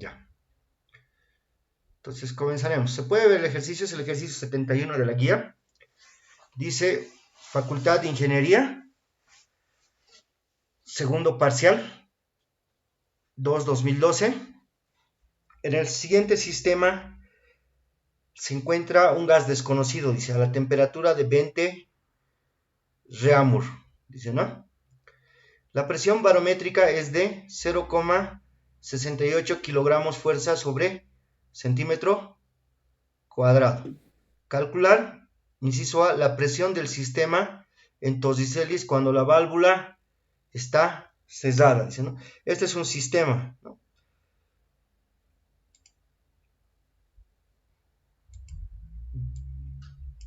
Ya. Entonces comenzaremos. Se puede ver el ejercicio, es el ejercicio 71 de la guía. Dice Facultad de Ingeniería, segundo parcial, 2012. En el siguiente sistema se encuentra un gas desconocido, dice, a la temperatura de 20 Reaumur, dice, ¿no? La presión barométrica es de 0,68 kilogramos fuerza sobre centímetro cuadrado. Calcular, inciso A, la presión del sistema en Torricellis cuando la válvula está cerrada, dice, ¿no? Este es un sistema, ¿no?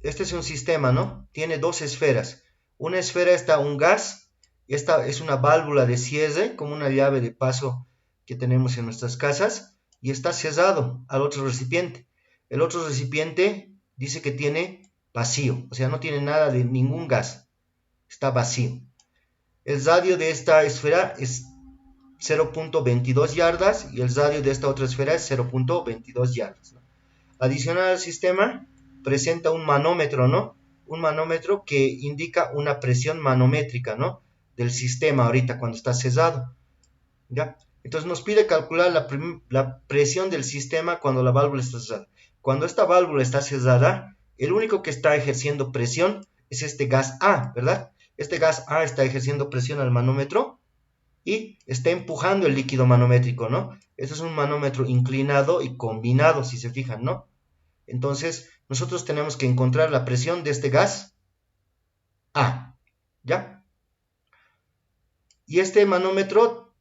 Este es un sistema, ¿no? Tiene dos esferas. Una esfera está un gas, esta es una válvula de cierre, como una llave de paso que tenemos en nuestras casas, y está cerrado al otro recipiente. El otro recipiente dice que tiene vacío, o sea, no tiene nada de ningún gas, está vacío. El radio de esta esfera es 0.22 yardas y el radio de esta otra esfera es 0.22 yardas, ¿no? Adicional al sistema, presenta un manómetro, ¿no? Un manómetro que indica una presión manométrica, ¿no? Del sistema ahorita cuando está cerrado, ¿ya? Entonces nos pide calcular la presión del sistema cuando la válvula está cerrada. Cuando esta válvula está cerrada, el único que está ejerciendo presión es este gas A, ¿verdad? Este gas A está ejerciendo presión al manómetro y está empujando el líquido manométrico, ¿no? Este es un manómetro inclinado y combinado, si se fijan, ¿no? Entonces, nosotros tenemos que encontrar la presión de este gas A, ¿ya? Y este manómetro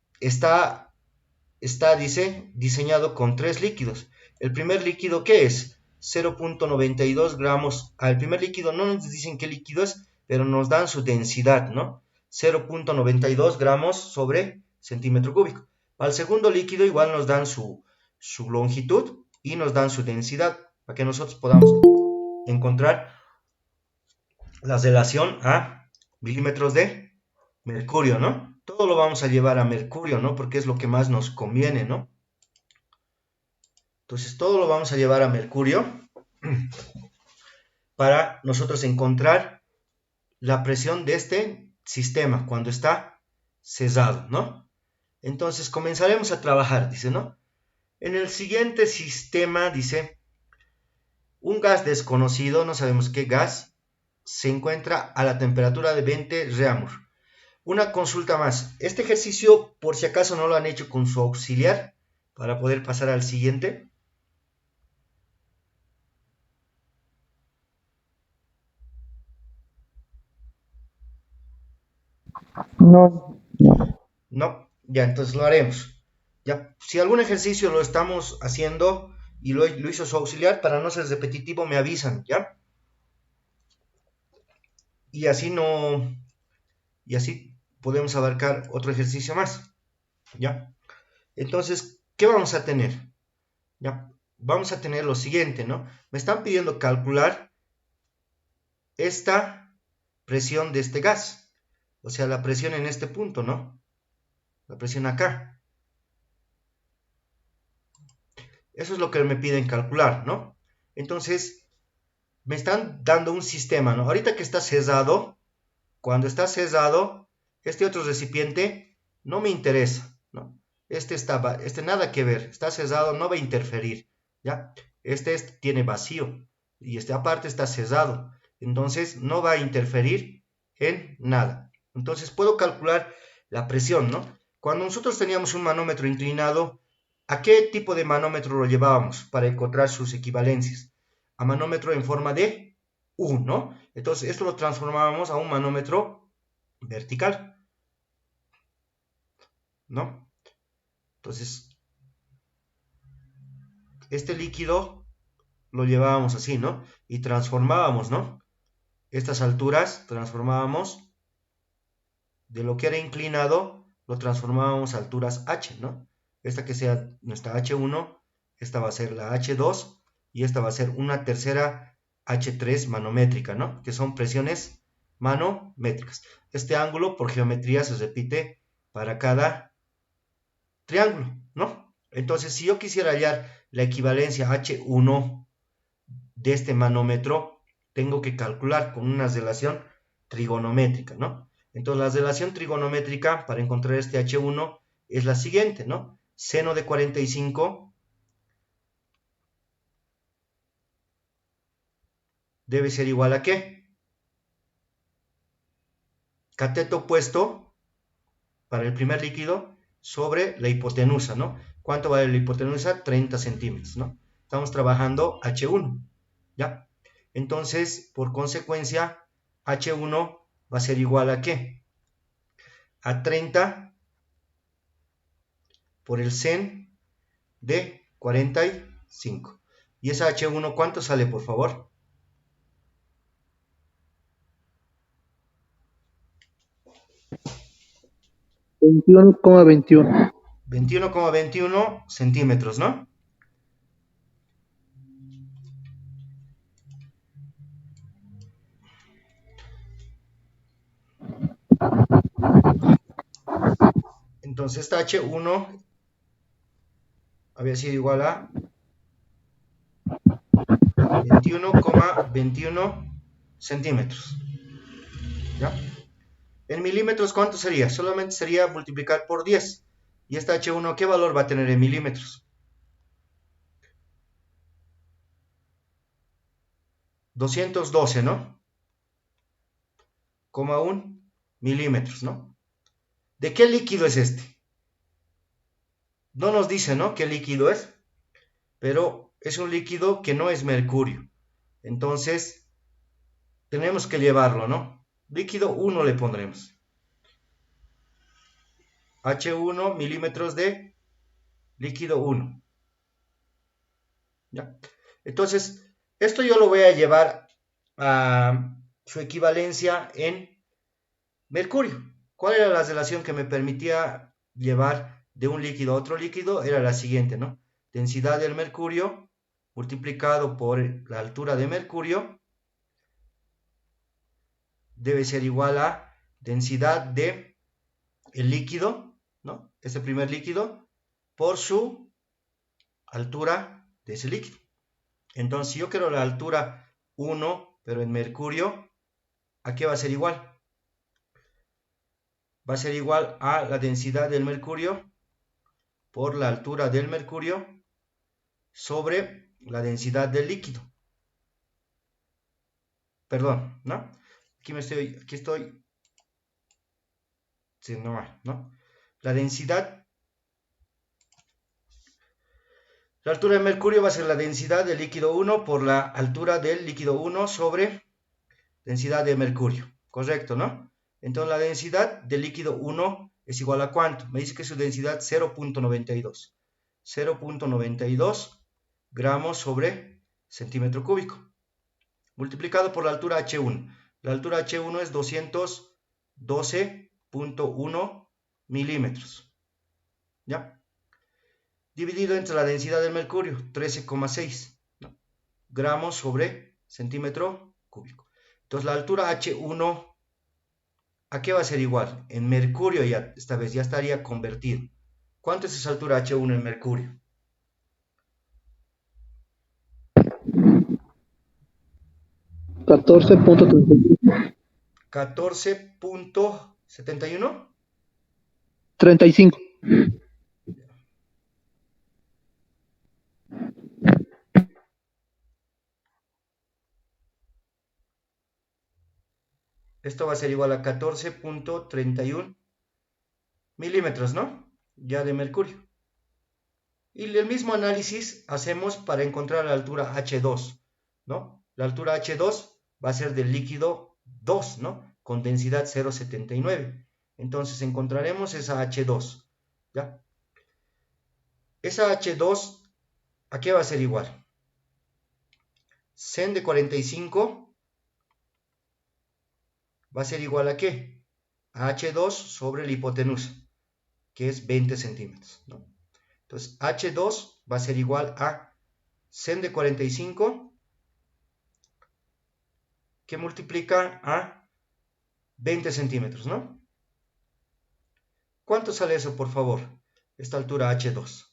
dice, diseñado con tres líquidos. El primer líquido, ¿qué es? 0.92 gramos. Al primer líquido no nos dicen qué líquido es, pero nos dan su densidad, ¿no? 0.92 gramos sobre centímetro cúbico. Al segundo líquido igual nos dan su longitud y nos dan su densidad, para que nosotros podamos encontrar la relación a milímetros de mercurio, ¿no? Todo lo vamos a llevar a mercurio, ¿no? Porque es lo que más nos conviene, ¿no? Entonces, todo lo vamos a llevar a mercurio para nosotros encontrar la presión de este sistema cuando está cerrado, ¿no? Entonces, comenzaremos a trabajar, dice, ¿no? En el siguiente sistema, dice, un gas desconocido, no sabemos qué gas, se encuentra a la temperatura de 20 Reaumur. Una consulta más. Este ejercicio, por si acaso no lo han hecho con su auxiliar, para poder pasar al siguiente. No, no. No, ya, entonces lo haremos. Ya, si algún ejercicio lo estamos haciendo y lo hizo su auxiliar, para no ser repetitivo, me avisan, ¿ya? Y así no, y así podemos abarcar otro ejercicio más, ¿ya? Entonces, ¿qué vamos a tener? ¿Ya? Vamos a tener lo siguiente, ¿no? Me están pidiendo calcular esta presión de este gas, o sea, la presión en este punto, ¿no? La presión acá. Eso es lo que me piden calcular, ¿no? Entonces, me están dando un sistema, ¿no? Ahorita que está cerrado, cuando está cerrado, este otro recipiente no me interesa, ¿no? Este nada que ver, está cerrado, no va a interferir, ¿ya? Tiene vacío y este aparte está cerrado, entonces no va a interferir en nada. Entonces puedo calcular la presión, ¿no? Cuando nosotros teníamos un manómetro inclinado, ¿a qué tipo de manómetro lo llevábamos para encontrar sus equivalencias? A manómetro en forma de U, ¿no? Entonces esto lo transformábamos a un manómetro vertical, ¿no? Entonces, este líquido lo llevábamos así, ¿no? Y transformábamos, ¿no? Estas alturas transformábamos de lo que era inclinado, lo transformábamos a alturas H, ¿no? Esta que sea nuestra H1, esta va a ser la H2 y esta va a ser una tercera H3 manométrica, ¿no? Que son presiones manométricas. Este ángulo por geometría se repite para cada triángulo, ¿no? Entonces, si yo quisiera hallar la equivalencia H1 de este manómetro, tengo que calcular con una relación trigonométrica, ¿no? Entonces, la relación trigonométrica para encontrar este H1 es la siguiente, ¿no? Seno de 45 debe ser igual a ¿qué? Cateto opuesto para el primer líquido sobre la hipotenusa, ¿no? ¿Cuánto vale la hipotenusa? 30 centímetros, ¿no? Estamos trabajando H1, ¿ya? Entonces, por consecuencia, H1 va a ser igual a ¿qué? A 30 por el sen de 45. ¿Y esa H1 cuánto sale, por favor? 21,21. 21,21 centímetros, ¿no? Entonces esta H1 había sido igual a 21,21 centímetros, ¿ya? En milímetros, ¿cuánto sería? Solamente sería multiplicar por 10. ¿Y esta H1 qué valor va a tener en milímetros? 212, ¿no? 1 milímetros, ¿no? ¿De qué líquido es este? No nos dice, ¿no? ¿Qué líquido es? Pero es un líquido que no es mercurio. Entonces, tenemos que llevarlo, ¿no? Líquido 1 le pondremos. H1 milímetros de líquido 1. ¿Ya? Entonces, esto yo lo voy a llevar a su equivalencia en mercurio. ¿Cuál era la relación que me permitía llevar de un líquido a otro líquido? Era la siguiente, ¿no? Densidad del mercurio multiplicado por la altura de mercurio debe ser igual a densidad de el líquido, ¿no? Ese primer líquido por su altura de ese líquido. Entonces, si yo quiero la altura 1, pero en mercurio, ¿a qué va a ser igual? Va a ser igual a la densidad del mercurio por la altura del mercurio sobre la densidad del líquido. Perdón, ¿no? Aquí estoy siendo mal, ¿no? La densidad, la altura del mercurio va a ser la densidad del líquido 1 por la altura del líquido 1 sobre densidad de mercurio, ¿correcto, no? Entonces la densidad del líquido 1 es igual a ¿cuánto? Me dice que su densidad 0.92. 0.92 gramos sobre centímetro cúbico, multiplicado por la altura H1. La altura H1 es 212.1 milímetros, ¿ya? Dividido entre la densidad del mercurio, 13,6, ¿no? Gramos sobre centímetro cúbico. Entonces la altura H1, ¿a qué va a ser igual? En mercurio ya, esta vez ya estaría convertido. ¿Cuánto es esa altura H1 en mercurio? 14,35. 14.71. 35. Esto va a ser igual a 14.31 milímetros, ¿no? Ya de mercurio. Y el mismo análisis hacemos para encontrar la altura H2, ¿no? La altura H2 va a ser del líquido 2, ¿no? Con densidad 0,79. Entonces encontraremos esa H2, ¿ya? Esa H2, ¿a qué va a ser igual? Sen de 45 va a ser igual a ¿qué? A H2 sobre la hipotenusa, que es 20 centímetros, ¿no? Entonces, H2 va a ser igual a sen de 45 que multiplica a 20 centímetros, ¿no? ¿Cuánto sale eso, por favor? Esta altura H2.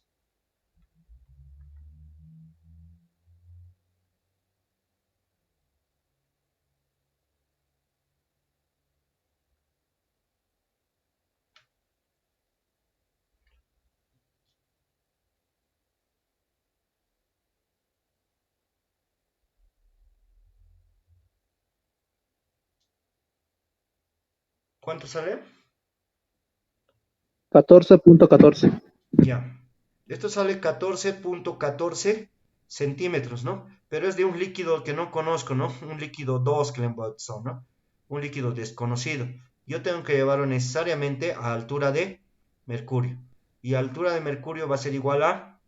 ¿Cuánto sale? 14.14. Ya. Esto sale 14.14 centímetros, ¿no? Pero es de un líquido que no conozco, ¿no? Un líquido 2 que le bautizado, ¿no? Un líquido desconocido. Yo tengo que llevarlo necesariamente a altura de mercurio. Y altura de mercurio va a ser igual a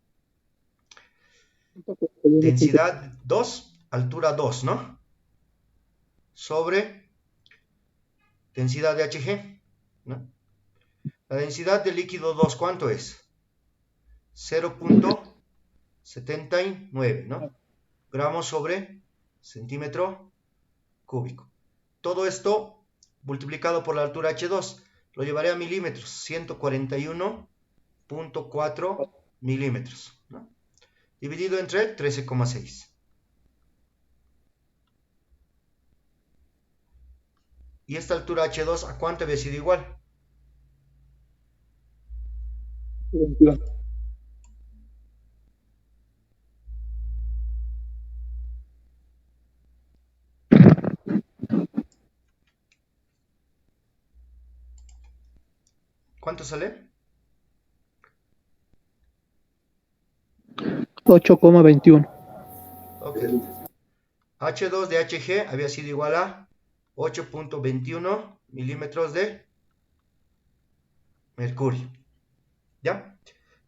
densidad 2, altura 2, ¿no? Sobre densidad de Hg, ¿no? La densidad del líquido 2, ¿cuánto es? 0.79, ¿no? Gramos sobre centímetro cúbico. Todo esto multiplicado por la altura H2 lo llevaré a milímetros, 141.4 milímetros, ¿no? Dividido entre 13,6. ¿Y esta altura H2 a cuánto había sido igual? 21. ¿Cuánto sale? 8,21. Ok. H2 de Hg había sido igual a 8.21 milímetros de mercurio. ¿Ya?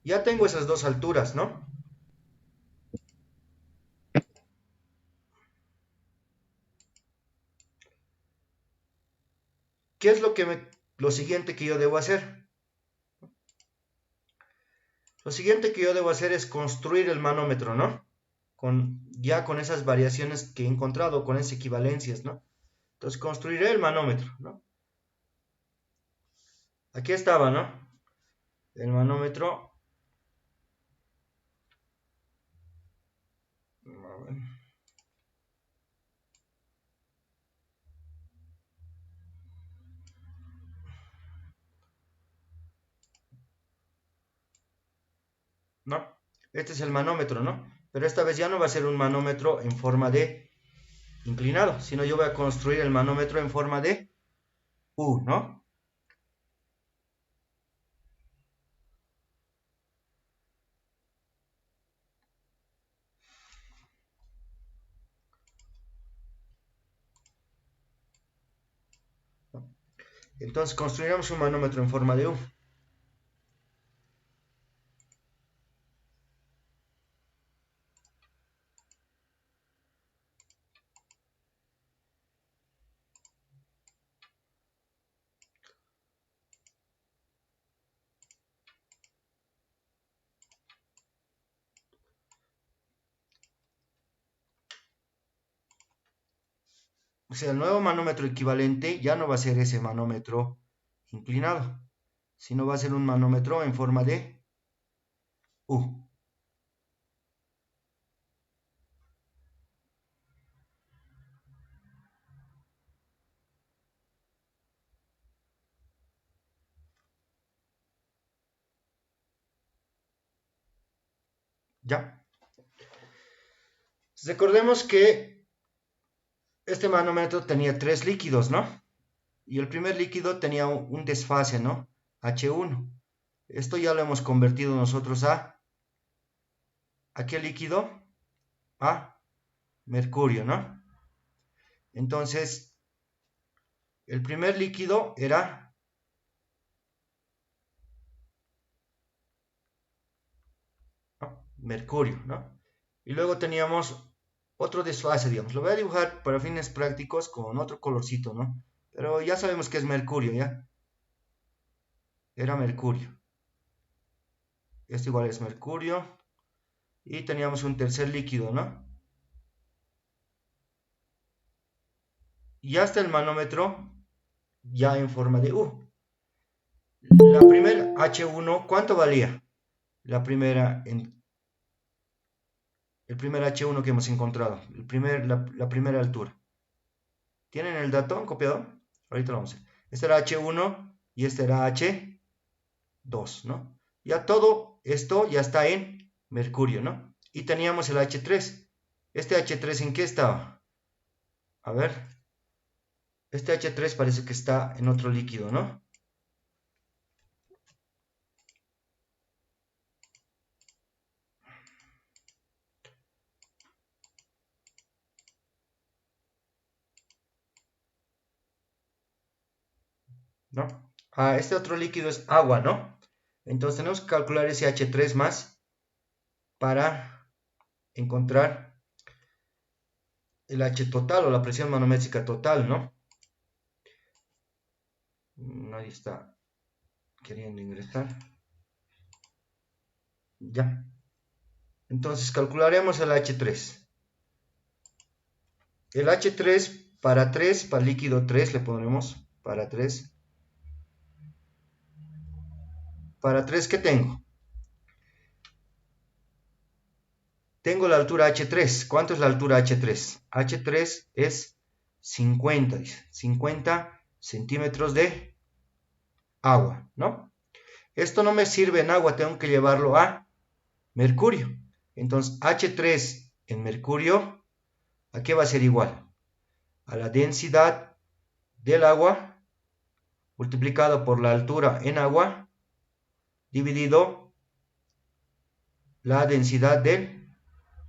Ya tengo esas dos alturas, ¿no? ¿Qué es lo siguiente que yo debo hacer? Lo siguiente que yo debo hacer es construir el manómetro, ¿no? Ya con esas variaciones que he encontrado, con esas equivalencias, ¿no? Entonces construiré el manómetro, ¿no? Aquí estaba, ¿no? El manómetro. ¿No? Este es el manómetro, ¿no? Pero esta vez ya no va a ser un manómetro en forma de inclinado, sino yo voy a construir el manómetro en forma de U, ¿no? Entonces construiremos un manómetro en forma de U. O sea, el nuevo manómetro equivalente ya no va a ser ese manómetro inclinado, sino va a ser un manómetro en forma de U. ¿Ya? Recordemos que este manómetro tenía tres líquidos, ¿no? Y el primer líquido tenía un desfase, ¿no? H1. Esto ya lo hemos convertido nosotros ¿a qué líquido? A mercurio, ¿no? Entonces, el primer líquido era mercurio, ¿no? Y luego teníamos otro desfase, digamos. Lo voy a dibujar para fines prácticos con otro colorcito, ¿no? Pero ya sabemos que es mercurio, ¿ya? Era mercurio. Esto igual es mercurio. Y teníamos un tercer líquido, ¿no? Y hasta el manómetro ya en forma de U. La primera H1, ¿cuánto valía? La primera, el primer H1 que hemos encontrado, la primera altura. ¿Tienen el dato copiado? Ahorita lo vamos a hacer. Este era H1 y este era H2, ¿no? Ya todo esto ya está en mercurio, ¿no? Y teníamos el H3. ¿Este H3 en qué estaba? A ver. Este H3 parece que está en otro líquido, ¿no? ¿No? Este otro líquido es agua, ¿no? Entonces tenemos que calcular ese H3 más para encontrar el H total o la presión manométrica total, ¿no? Nadie está queriendo ingresar. Ya. Entonces calcularemos el H3. El H3 para líquido 3 le pondremos para 3. Para 3, ¿qué tengo? Tengo la altura H3. ¿Cuánto es la altura H3? H3 es 50, dice. 50 centímetros de agua, ¿no? Esto no me sirve en agua, tengo que llevarlo a mercurio. Entonces, H3 en mercurio, ¿a qué va a ser igual? A la densidad del agua multiplicado por la altura en agua dividido la densidad del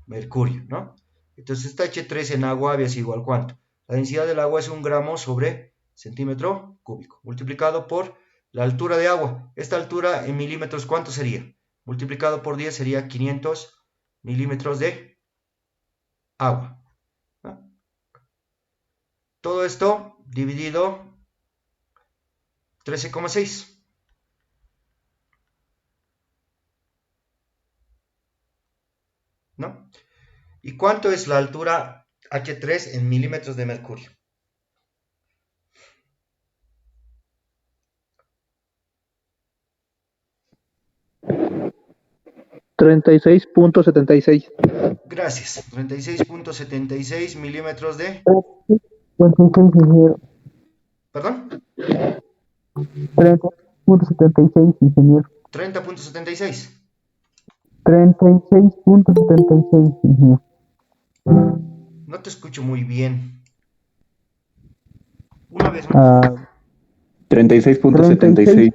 mercurio, ¿no? Entonces, esta H3 en agua había sido igual, ¿cuánto? La densidad del agua es 1 gramo sobre centímetro cúbico, multiplicado por la altura de agua. Esta altura en milímetros, ¿cuánto sería? Multiplicado por 10 sería 500 milímetros de agua, ¿no? Todo esto dividido 13,6. ¿No? ¿Y cuánto es la altura H3 en milímetros de mercurio? 36.76. Gracias. 36.76 milímetros de... ¿Perdón? 30.76, ingeniero. 30.76. 36.76, ingeniero. No te escucho muy bien. Una vez más. 36.76.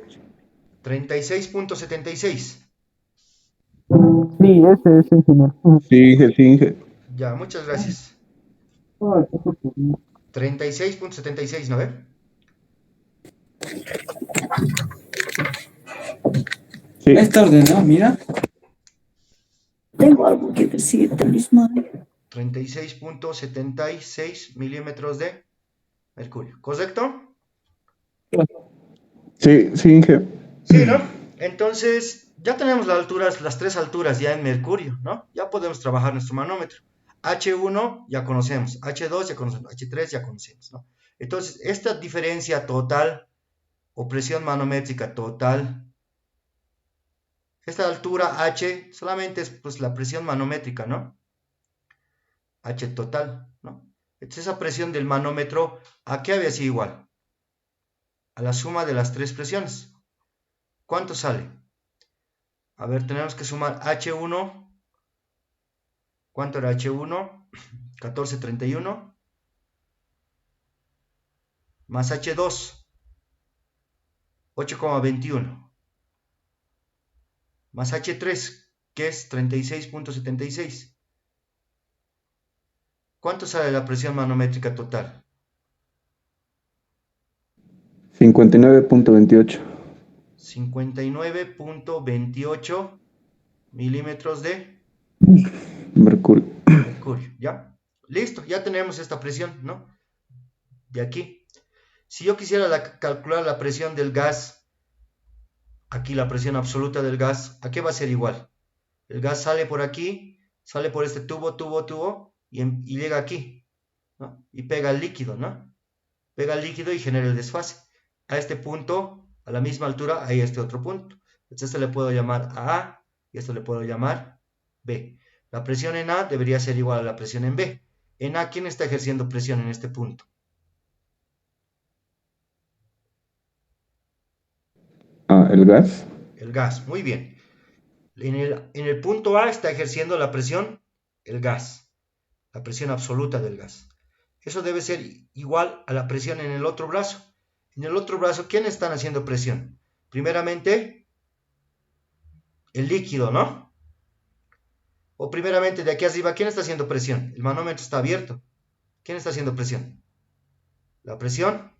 36.76. Sí, ese es, ingeniero. Sí, sí. Ya, muchas gracias. 36.76, ¿no ve? Sí. Está ordenado, mira. Tengo algo que decirte, Luis Mario. 36.76 milímetros de mercurio. ¿Correcto? Sí, sí, Inge. Sí, ¿no? Entonces, ya tenemos las alturas, las tres alturas ya en mercurio, ¿no? Ya podemos trabajar nuestro manómetro. H1 ya conocemos, H2 ya conocemos, H3 ya conocemos, ¿no? Entonces, esta diferencia total o presión manométrica total, esta altura H solamente es pues la presión manométrica, ¿no? H total, ¿no? Entonces, esa presión del manómetro, ¿a qué había sido igual? A la suma de las tres presiones. ¿Cuánto sale? A ver, tenemos que sumar H1. ¿Cuánto era H1? 1431. Más H2. 8,21. Más H3, que es 36.76. ¿Cuánto sale la presión manométrica total? 59.28. 59.28 milímetros de Mercurio. mercurio, ¿ya? Listo, ya tenemos esta presión, ¿no? De aquí. Si yo quisiera calcular la presión del gas, aquí la presión absoluta del gas, ¿a qué va a ser igual? El gas sale por aquí, sale por este tubo, y llega aquí, ¿no? Y pega el líquido, ¿no? Pega el líquido y genera el desfase. A este punto, a la misma altura, hay este otro punto. Entonces, esto le puedo llamar A y esto le puedo llamar B. La presión en A debería ser igual a la presión en B. En A, ¿quién está ejerciendo presión en este punto? El gas. El gas, muy bien. En el punto A está ejerciendo la presión el gas, la presión absoluta del gas. eso debe ser igual a la presión en el otro brazo. En el otro brazo, ¿quiénes están haciendo presión? Primeramente, el líquido, ¿no? O primeramente, de aquí arriba, ¿quién está haciendo presión? El manómetro está abierto. ¿Quién está haciendo presión? La presión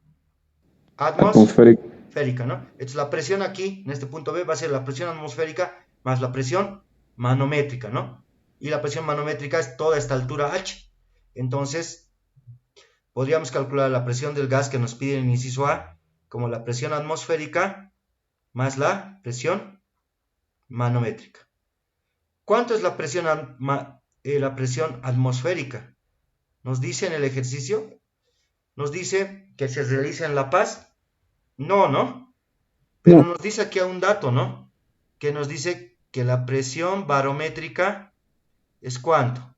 Atmosférica. atmosférica, ¿no? Entonces, la presión aquí, en este punto B, va a ser la presión atmosférica más la presión manométrica, ¿no? Y la presión manométrica es toda esta altura H. Entonces, podríamos calcular la presión del gas que nos pide en el inciso A como la presión atmosférica más la presión manométrica. ¿Cuánto es la presión atmosférica? Nos dice en el ejercicio, nos dice que se realiza en La Paz. No. Pero No. nos dice aquí un dato, ¿no? Que nos dice que la presión barométrica es ¿cuánto?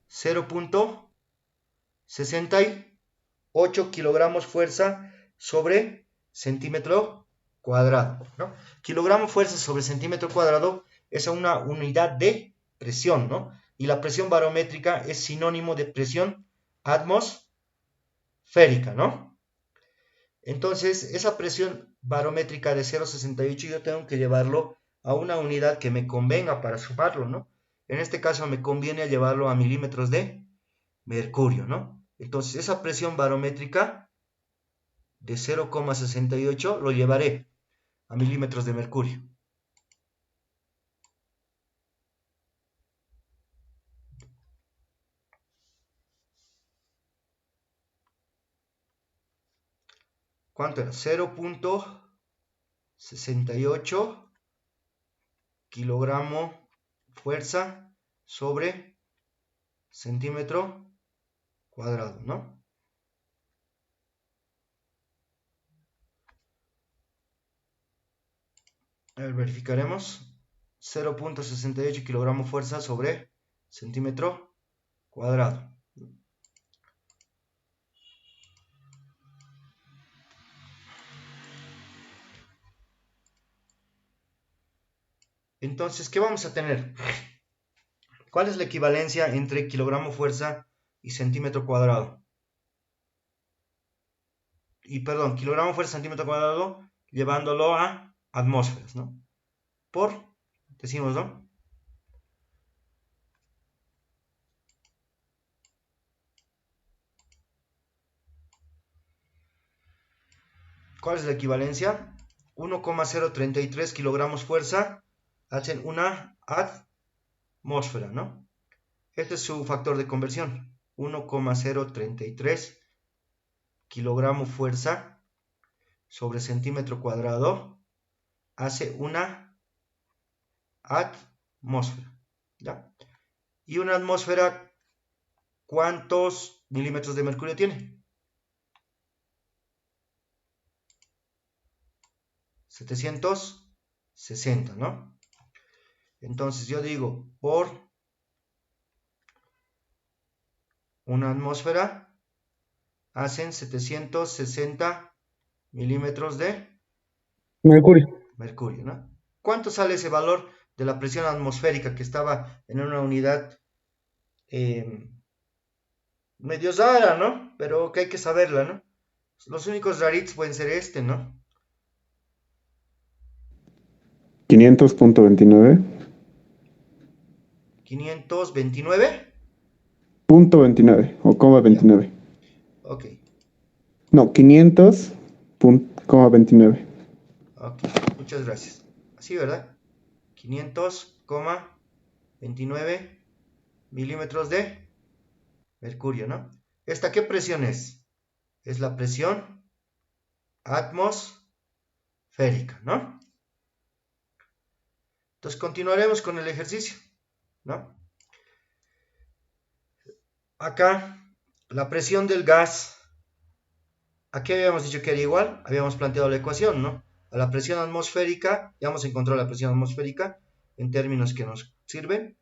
0.68 kilogramos fuerza sobre centímetro cuadrado, ¿no? Kilogramo fuerza sobre centímetro cuadrado es una unidad de presión, ¿no? Y la presión barométrica es sinónimo de presión atmosférica, ¿no? Entonces, esa presión barométrica de 0.68 yo tengo que llevarlo a una unidad que me convenga para sumarlo, ¿no? En este caso me conviene llevarlo a milímetros de mercurio, ¿no? Entonces, esa presión barométrica de 0,68 lo llevaré a milímetros de mercurio. ¿Cuánto era? 0.68 kilogramo fuerza sobre centímetro cuadrado, ¿no? A ver, verificaremos. 0.68 kilogramo fuerza sobre centímetro cuadrado. Entonces, ¿qué vamos a tener? ¿Cuál es la equivalencia entre kilogramo fuerza y centímetro cuadrado? Y perdón, kilogramo fuerza centímetro cuadrado llevándolo a atmósferas, ¿no? Decimos, ¿no? ¿Cuál es la equivalencia? 1,033 kilogramos fuerza hacen una atmósfera, ¿no? Este es su factor de conversión. 1,033 kilogramo fuerza sobre centímetro cuadrado hace una atmósfera, ¿ya? Y una atmósfera, ¿cuántos milímetros de mercurio tiene? 760, ¿no? Entonces yo digo, por una atmósfera hacen 760 milímetros de mercurio, ¿no? ¿Cuánto sale ese valor de la presión atmosférica que estaba en una unidad medio rara, ¿no? Pero que hay que saberla, ¿no? Los únicos raritos pueden ser ¿no? 500.29. 529. Punto 29 o coma 29. Ok, No, 500.29. ok, muchas gracias. Así, ¿verdad? 500,29 milímetros de mercurio, ¿no? ¿Esta qué presión es? Es la presión atmosférica, ¿no? Entonces continuaremos con el ejercicio, ¿no? Acá, la presión del gas, aquí habíamos dicho que era igual, habíamos planteado la ecuación, ¿no? A la presión atmosférica, ya hemos encontrado la presión atmosférica en términos que nos sirven,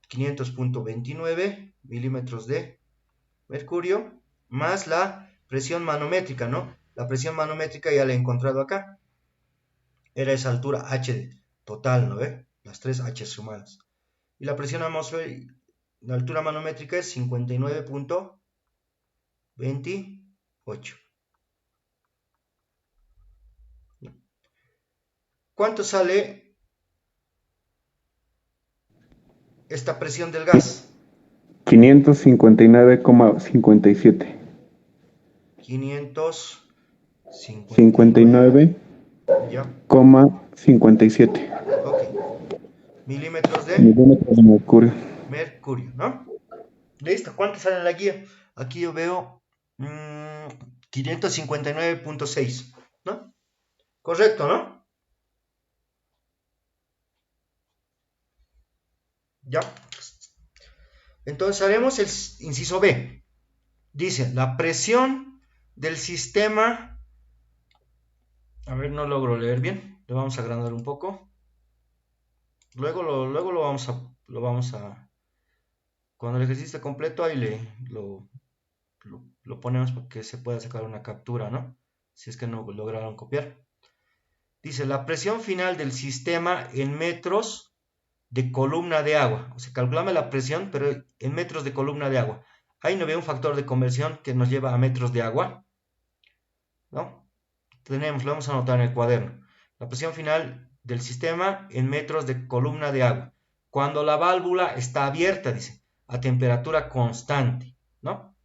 500.29 milímetros de mercurio, más la presión manométrica, ¿no? La presión manométrica ya la he encontrado acá. Era esa altura H total, ¿no ve? Las tres H sumadas. Y la presión atmosférica, la altura manométrica es 59.1 28. ¿Cuánto sale esta presión del gas? 559,57. 559, ya, 59,57 ok, milímetros de milímetros de mercurio. mercurio, ¿no? Listo, ¿cuánto sale en la guía? Aquí yo veo 559.6, ¿no? Correcto, ¿no? Ya. Entonces haremos el inciso B. Dice, la presión del sistema... A ver, no logro leer bien. Lo vamos a agrandar un poco. Luego lo vamos a... Cuando el ejercicio esté completo, ahí lo ponemos para que se pueda sacar una captura, ¿no? Si es que no lograron copiar. Dice, la presión final del sistema en metros de columna de agua. O sea, calculame la presión, pero en metros de columna de agua. Ahí no veo un factor de conversión que nos lleva a metros de agua, ¿no? Lo vamos a anotar en el cuaderno. La presión final del sistema en metros de columna de agua. Cuando la válvula está abierta, dice, a temperatura constante, ¿no?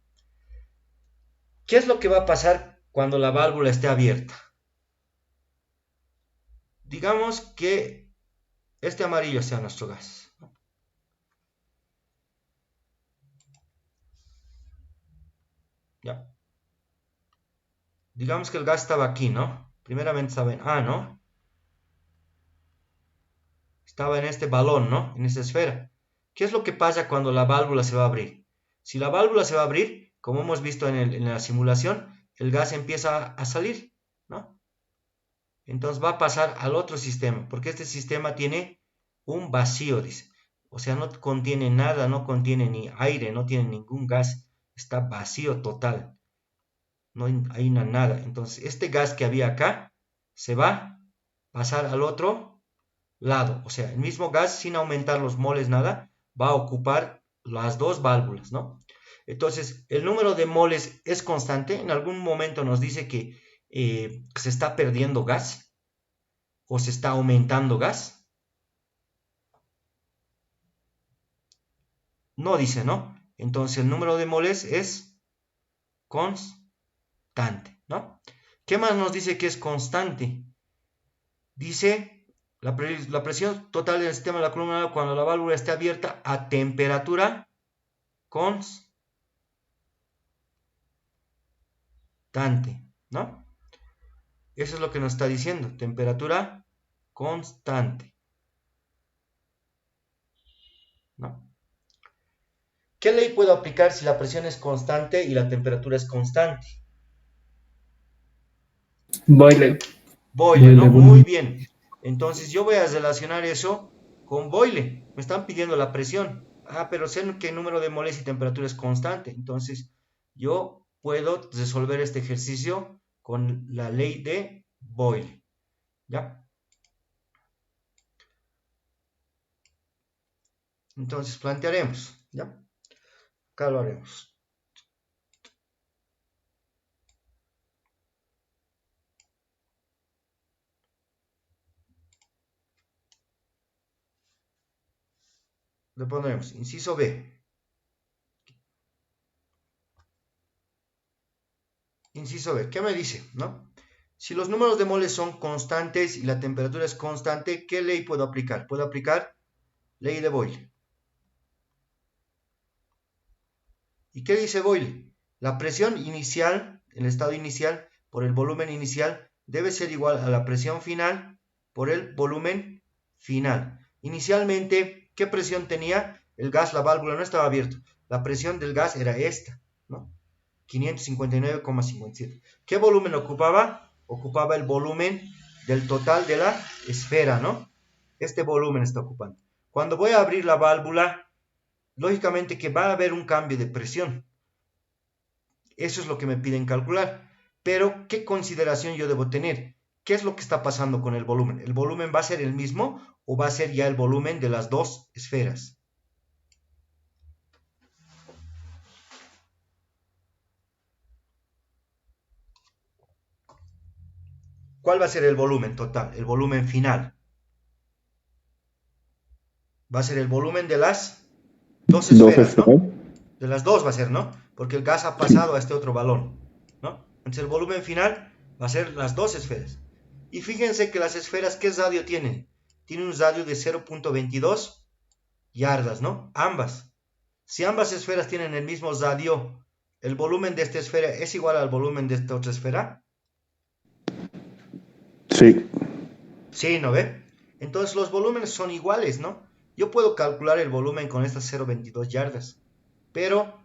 ¿Qué es lo que va a pasar cuando la válvula esté abierta? Digamos que este amarillo sea nuestro gas, ¿no? Ya. Digamos que el gas estaba aquí, ¿no? Primeramente estaba en A, ¿no? Estaba en este balón, ¿no? En esta esfera. ¿Qué es lo que pasa cuando la válvula se va a abrir? Si la válvula se va a abrir, como hemos visto en la simulación, el gas empieza a salir, ¿no? Entonces va a pasar al otro sistema, porque este sistema tiene un vacío, dice. O sea, no contiene nada, no contiene ni aire, no tiene ningún gas. Está vacío total. No hay nada. Entonces, este gas que había acá se va a pasar al otro lado. O sea, el mismo gas, sin aumentar los moles, nada, va a ocupar las dos válvulas, ¿no? Entonces, el número de moles es constante. En algún momento nos dice que se está perdiendo gas o se está aumentando gas. No dice, ¿no? Entonces, el número de moles es constante, ¿no? ¿Qué más nos dice que es constante? Dice la presión total del sistema de la columna cuando la válvula esté abierta a temperatura constante, ¿no? Eso es lo que nos está diciendo, temperatura constante, ¿no? ¿Qué ley puedo aplicar si la presión es constante y la temperatura es constante? Boiler. Boyle, ¿no? Muy bien. Entonces yo voy a relacionar eso con Boyle. Me están pidiendo la presión. Ah, pero sé que el número de moles y temperatura es constante. Entonces yo puedo resolver este ejercicio con la ley de Boyle. ¿Ya? Entonces plantearemos. ¿Ya? Acá lo haremos. Le pondremos inciso B. Inciso B, ¿qué me dice? ¿No? Si los números de moles son constantes y la temperatura es constante, ¿qué ley puedo aplicar? Puedo aplicar ley de Boyle. ¿Y qué dice Boyle? La presión inicial, el estado inicial, por el volumen inicial, debe ser igual a la presión final por el volumen final. Inicialmente, ¿qué presión tenía? El gas, la válvula no estaba abierta. La presión del gas era esta, ¿no? 559,57. ¿Qué volumen ocupaba? Ocupaba el volumen del total de la esfera, ¿no? Este volumen está ocupando. Cuando voy a abrir la válvula, lógicamente que va a haber un cambio de presión. Eso es lo que me piden calcular. Pero, ¿qué consideración yo debo tener? ¿Qué es lo que está pasando con el volumen? ¿El volumen va a ser el mismo o va a ser ya el volumen de las dos esferas? ¿Cuál va a ser el volumen total? El volumen final. Va a ser el volumen de las dos Dos esferas, esferas. ¿no? De las dos va a ser, ¿no? Porque el gas ha pasado a este otro balón, ¿no? Entonces el volumen final va a ser las dos esferas. Y fíjense que las esferas, ¿qué radio tienen? Tienen un radio de 0.22 yardas, ¿no? Ambas. Si ambas esferas tienen el mismo radio, ¿el volumen de esta esfera es igual al volumen de esta otra esfera? Sí. Sí, ¿no ve? Entonces los volúmenes son iguales, ¿no? Yo puedo calcular el volumen con estas 0.22 yardas, pero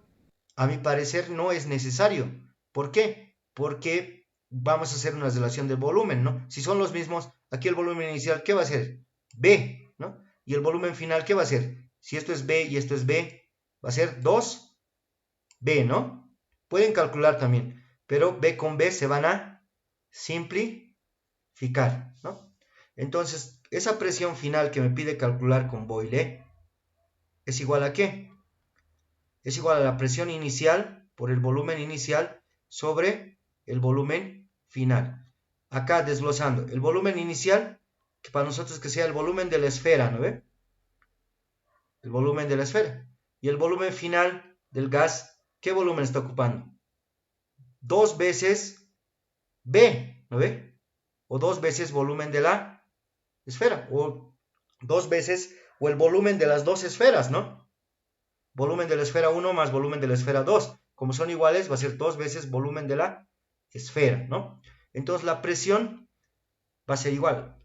a mi parecer no es necesario. ¿Por qué? Porque vamos a hacer una relación del volumen, ¿no? Si son los mismos, aquí el volumen inicial, ¿qué va a ser? B, ¿no? Y el volumen final, ¿qué va a ser? Si esto es B y esto es B, va a ser 2B, ¿no? Pueden calcular también, pero B con B se van a simplificar, ¿no? Entonces, esa presión final que me pide calcular con Boyle es igual a ¿qué? Es igual a la presión inicial por el volumen inicial sobre el volumen final. Acá desglosando, el volumen inicial, que para nosotros que sea el volumen de la esfera, ¿no ve? El volumen de la esfera. Y el volumen final del gas, ¿qué volumen está ocupando? 2 veces B, ¿no ve? O 2 veces volumen de la esfera, o 2 veces, o el volumen de las dos esferas, ¿no? Volumen de la esfera 1 más volumen de la esfera 2. Como son iguales, va a ser 2 veces volumen de la esfera, ¿no? Entonces la presión va a ser igual.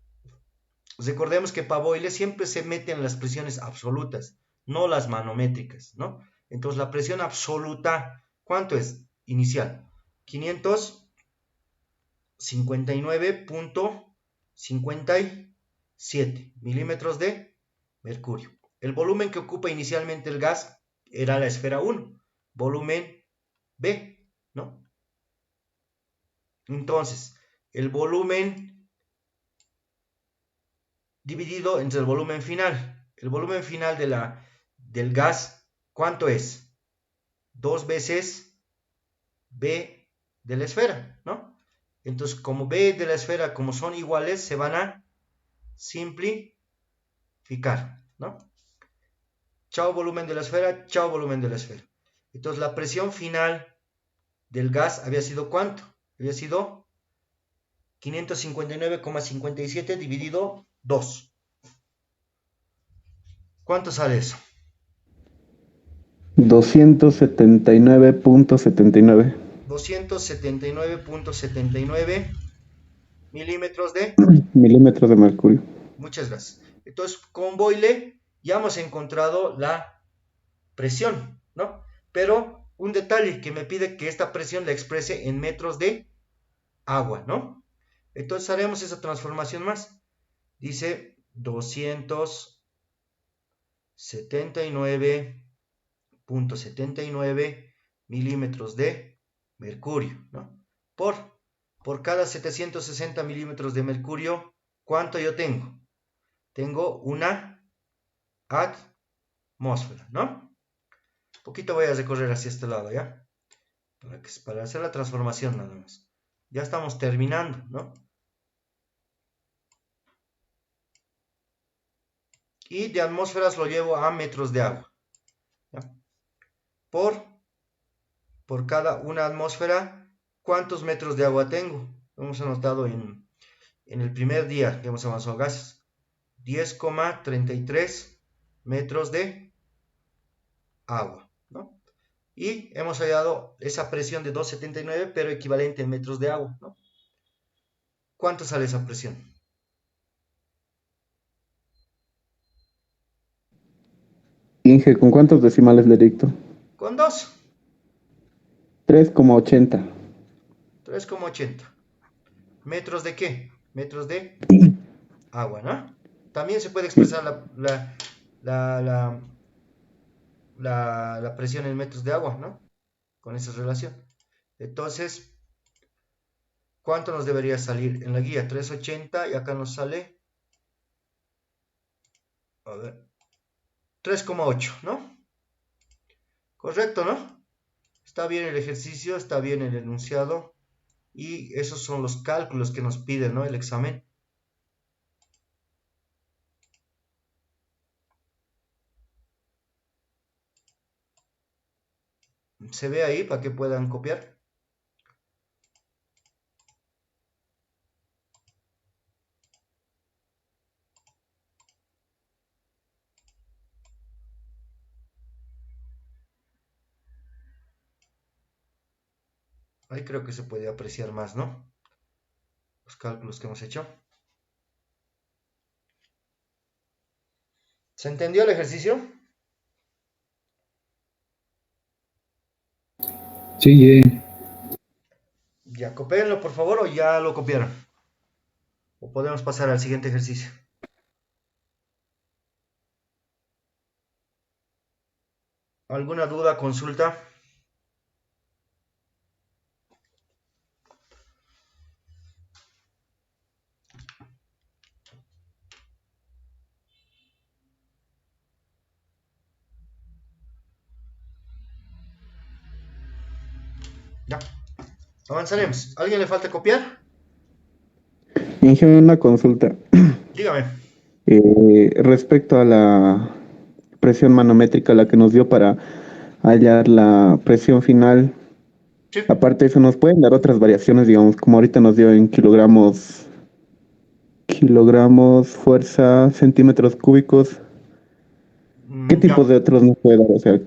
Recordemos que para Boyle siempre se meten las presiones absolutas, no las manométricas, ¿no? Entonces la presión absoluta, ¿cuánto es? Inicial, 559.57 milímetros de mercurio. El volumen que ocupa inicialmente el gas era la esfera 1, volumen B, ¿no? Entonces, el volumen dividido entre el volumen final. El volumen final del gas, ¿cuánto es? 2 veces B de la esfera, ¿no? Entonces, como B de la esfera, como son iguales, se van a simplificar, ¿no? Chao volumen de la esfera, chao volumen de la esfera. Entonces, la presión final del gas había sido ¿cuánto? Había sido 559,57 dividido 2. ¿Cuánto sale eso? 279.79 279.79 milímetros de... milímetros de mercurio. Muchas gracias. Entonces, con Boyle ya hemos encontrado la presión, ¿no? Pero un detalle que me pide que esta presión la exprese en metros de agua, ¿no? Entonces haremos esa transformación más. Dice 279.79 milímetros de mercurio, ¿no? Por cada 760 milímetros de mercurio, ¿cuánto yo tengo? Tengo una atmósfera, ¿no? Un poquito voy a recorrer hacia este lado, ¿ya? Para hacer la transformación nada más. Ya estamos terminando, ¿no? Y de atmósferas lo llevo a metros de agua, ¿ya? Por cada una atmósfera, ¿cuántos metros de agua tengo? Hemos anotado en el primer día que hemos avanzado gases. 10,33 metros de agua, ¿no? Y hemos hallado esa presión de 279, pero equivalente en metros de agua, ¿no? ¿Cuánto sale esa presión? Inge, ¿con cuántos decimales le dicto? Con 2. 3,80. 3,80. ¿Metros de qué? Metros de agua, ¿no? También se puede Sí. expresar la presión en metros de agua, ¿no? Con esa relación. Entonces, ¿cuánto nos debería salir en la guía? 3,80 y acá nos sale, a ver, 3,8, ¿no? Correcto, ¿no? Está bien el ejercicio, está bien el enunciado. y esos son los cálculos que nos pide, ¿no?, el examen. Se ve ahí para que puedan copiar. Ahí creo que se puede apreciar más, ¿no?, los cálculos que hemos hecho. ¿Se entendió el ejercicio? Sí, Ya, copienlo por favor, o ya lo copiaron. O podemos pasar al siguiente ejercicio. ¿Alguna duda, consulta? Ya, avanzaremos. ¿A alguien le falta copiar? Inge, una consulta. Dígame. Respecto a la presión manométrica, la que nos dio para hallar la presión final, Sí. aparte de eso, ¿nos pueden dar otras variaciones, digamos, como ahorita nos dio en kilogramos, fuerza, centímetros cúbicos? ¿Qué tipo Ya. de otros nos puede dar? O sea,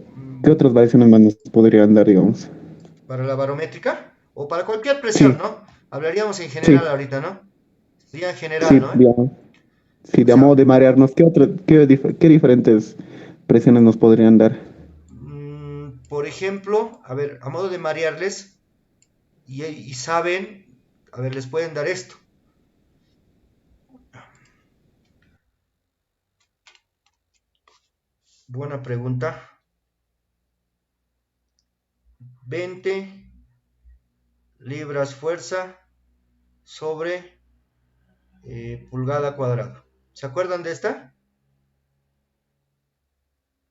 ¿qué otras variaciones más nos podrían dar, digamos? ¿Para la barométrica? O para cualquier presión, Sí, ¿no? Hablaríamos en general sí, ahorita, ¿no? Sería en general, sí, ¿no? digamos. Sí, O de sea, modo de marearnos, ¿qué diferentes presiones nos podrían dar? por ejemplo, a ver, a modo de marearles, y saben, a ver, les pueden dar esto. Buena pregunta. 20 libras fuerza sobre pulgada cuadrada. ¿Se acuerdan de esta?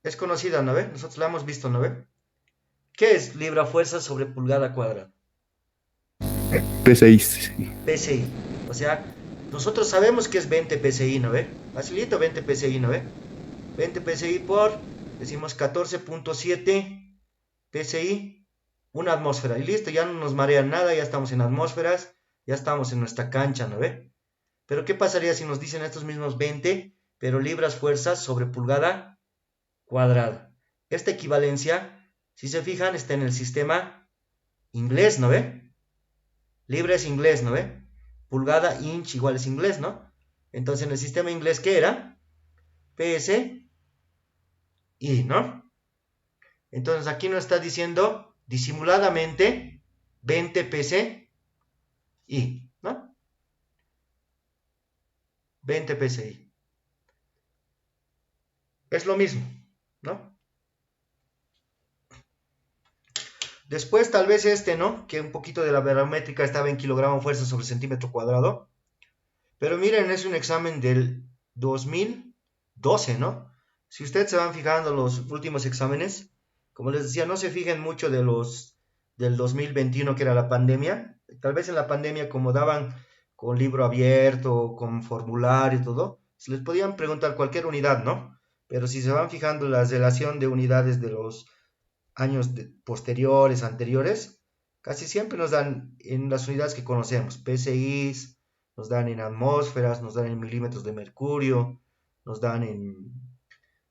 Es conocida, ¿no ve? Nosotros la hemos visto, ¿no ve? ¿Qué es libra fuerza sobre pulgada cuadrada? P6. PSI. O sea, nosotros sabemos que es 20 PSI, ¿no ve? Facilito 20 PSI, ¿no ve? 20 PSI por, decimos 14.7 PSI, una atmósfera. Y listo, ya no nos marea nada, ya estamos en atmósferas, ya estamos en nuestra cancha, ¿no ve? Pero ¿qué pasaría si nos dicen estos mismos 20, pero libras fuerzas sobre pulgada cuadrada? Esta equivalencia, si se fijan, está en el sistema inglés, ¿no ve? Libra es inglés, ¿no ve? Pulgada, inch igual es inglés, ¿no? Entonces en el sistema inglés, ¿qué era? PSI, ¿no? Entonces aquí nos está diciendo disimuladamente 20 PSI, ¿no? 20 PSI. Es lo mismo, ¿no? Después tal vez este, ¿no? Que un poquito de la barométrica estaba en kilogramo fuerza sobre centímetro cuadrado. Pero miren, es un examen del 2012, ¿no? Si ustedes se van fijando los últimos exámenes, como les decía, no se fijen mucho de los del 2021, que era la pandemia. Tal vez en la pandemia, como daban con libro abierto, con formulario y todo, se les podían preguntar cualquier unidad, ¿no? Pero si se van fijando la relación de unidades de los años posteriores, anteriores, casi siempre nos dan en las unidades que conocemos, PSIs, nos dan en atmósferas, nos dan en milímetros de mercurio, nos dan en...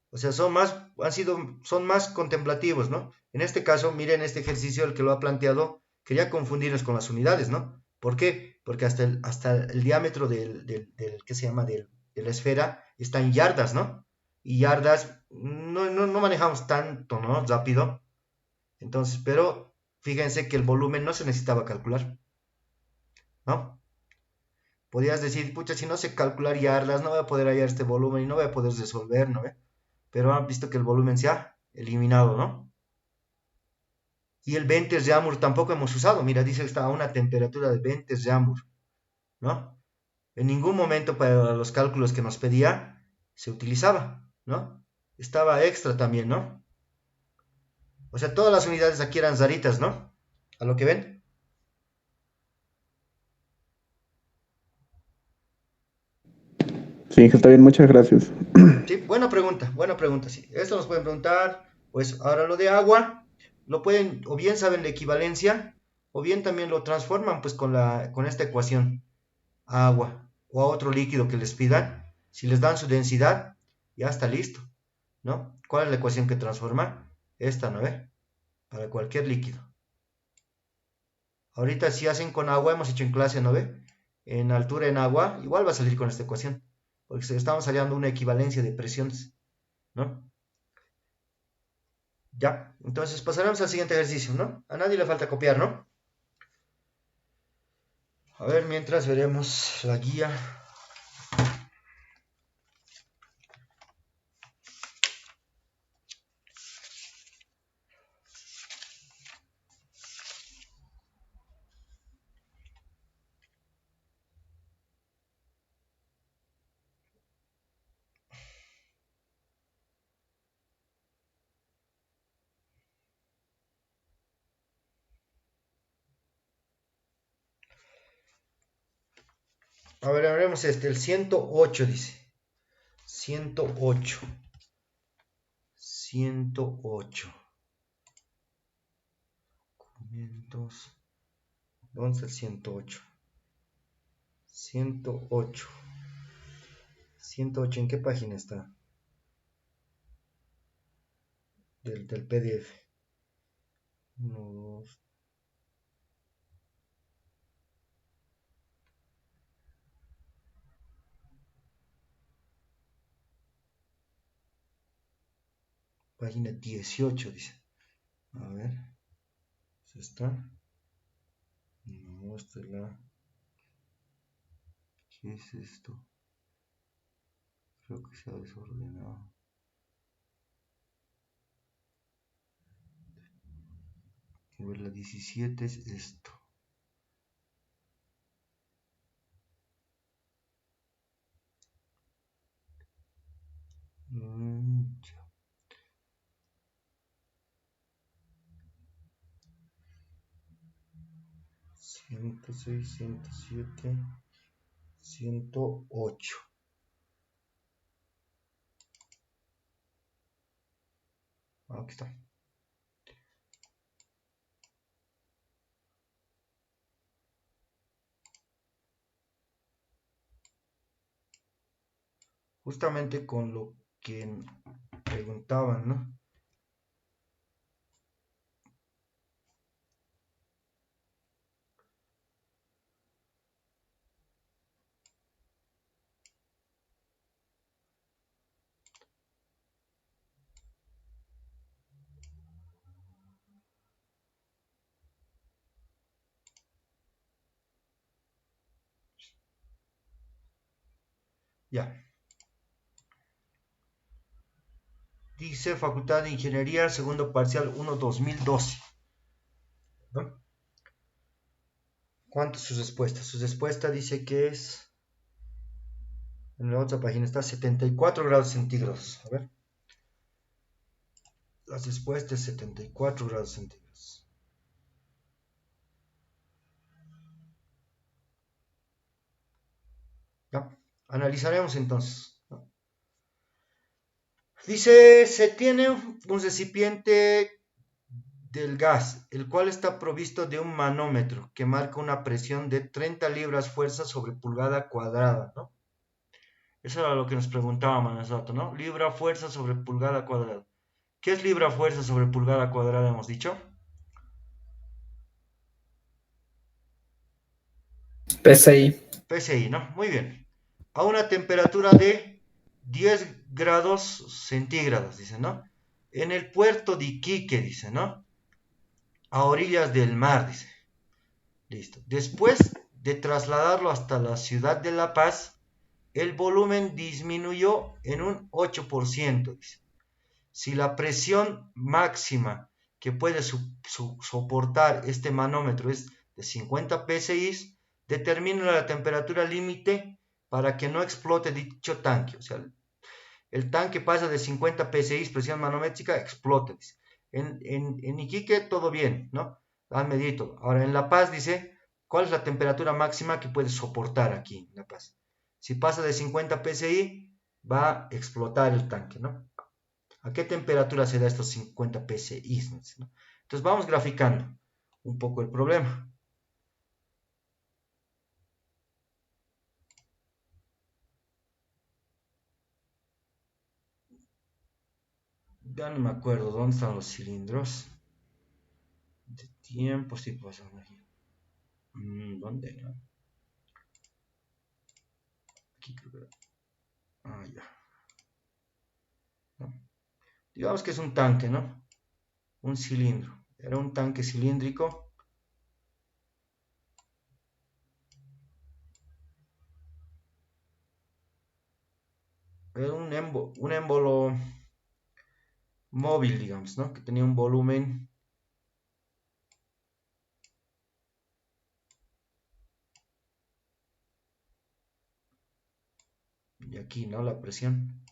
O sea, son más contemplativos, ¿no? En este caso, miren este ejercicio, el que lo ha planteado, quería confundirnos con las unidades, ¿no? ¿Por qué? Porque hasta el diámetro ¿qué se llama? De la esfera está en yardas, ¿no? Y yardas no manejamos tanto, ¿no? Rápido. Entonces, pero fíjense que el volumen no se necesitaba calcular, ¿no? Podías decir, pucha, si no sé calcular yardas, no voy a poder hallar este volumen y no voy a poder resolver, ¿no? Pero han visto que el volumen se ha eliminado, ¿no? Y el 20 Ramour tampoco hemos usado. Mira, dice que está a una temperatura de 20 Ramour, ¿no? En ningún momento para los cálculos que nos pedía se utilizaba, ¿no? Estaba extra también, ¿no? O sea, todas las unidades aquí eran zaritas, ¿no? A lo que ven. Sí, está bien, muchas gracias. Sí, buena pregunta, sí. Esto nos pueden preguntar, pues ahora lo de agua, lo pueden, o bien saben la equivalencia, o bien también lo transforman pues con esta ecuación, a agua o a otro líquido que les pidan, si les dan su densidad, ya está listo, ¿no? ¿Cuál es la ecuación que transforma? Esta, ¿no ve? Para cualquier líquido. Ahorita si hacen con agua, hemos hecho en clase, ¿no ve? En altura en agua, igual va a salir con esta ecuación, porque estamos hallando una equivalencia de presiones, ¿no? Ya, entonces pasaremos al siguiente ejercicio, ¿no? A nadie le falta copiar, ¿no? A ver, mientras veremos la guía. A ver, veremos el 108 dice. 108. 108. ¿Dónde está el 108? 108. 108, ¿en qué página está? Del PDF. No, página 18 dice. A ver. ¿Está? No, esta es la... ¿Qué es esto? Creo que se ha desordenado. A ver, la 17 es esto. Ya. 106, 107, 108. Aquí está. Justamente con lo que preguntaban, ¿no? Ya. Dice Facultad de Ingeniería, segundo parcial 1 2012. ¿No? ¿Cuánto es su respuesta? Su respuesta dice que es... En la otra página está 74 grados centígrados. A ver. La respuesta es 74 grados centígrados. ¿Ya? Analizaremos entonces. ¿No? Dice, se tiene un recipiente del gas, el cual está provisto de un manómetro que marca una presión de 30 libras fuerza sobre pulgada cuadrada, ¿no? Eso era lo que nos preguntábamos nosotros, ¿no? Libra fuerza sobre pulgada cuadrada. ¿Qué es libra fuerza sobre pulgada cuadrada, hemos dicho? PSI. PSI, ¿no? Muy bien. A una temperatura de 10 grados centígrados, dice, ¿no? En el puerto de Iquique, dice, ¿no? A orillas del mar, dice. Listo. Después de trasladarlo hasta la ciudad de La Paz, el volumen disminuyó en un 8%, dice. Si la presión máxima que puede soportar este manómetro es de 50 psi, determina la temperatura límite para que no explote dicho tanque. O sea, el tanque pasa de 50 psi, presión manométrica, explota. Dice. En Iquique todo bien, ¿no? Han medido todo. Ahora en La Paz dice, ¿cuál es la temperatura máxima que puede soportar aquí en La Paz? Si pasa de 50 psi, va a explotar el tanque, ¿no? ¿A qué temperatura se da estos 50 psi? ¿No? Entonces vamos graficando un poco el problema. Ya no me acuerdo dónde están los cilindros. De tiempo, sí pasan aquí. ¿Dónde? Aquí creo que... Ah, ya. No. Digamos que es un tanque, ¿no? Un cilindro. Era un tanque cilíndrico. Era un émbolo móvil, digamos, ¿no? Que tenía un volumen. Y aquí, ¿no? La presión.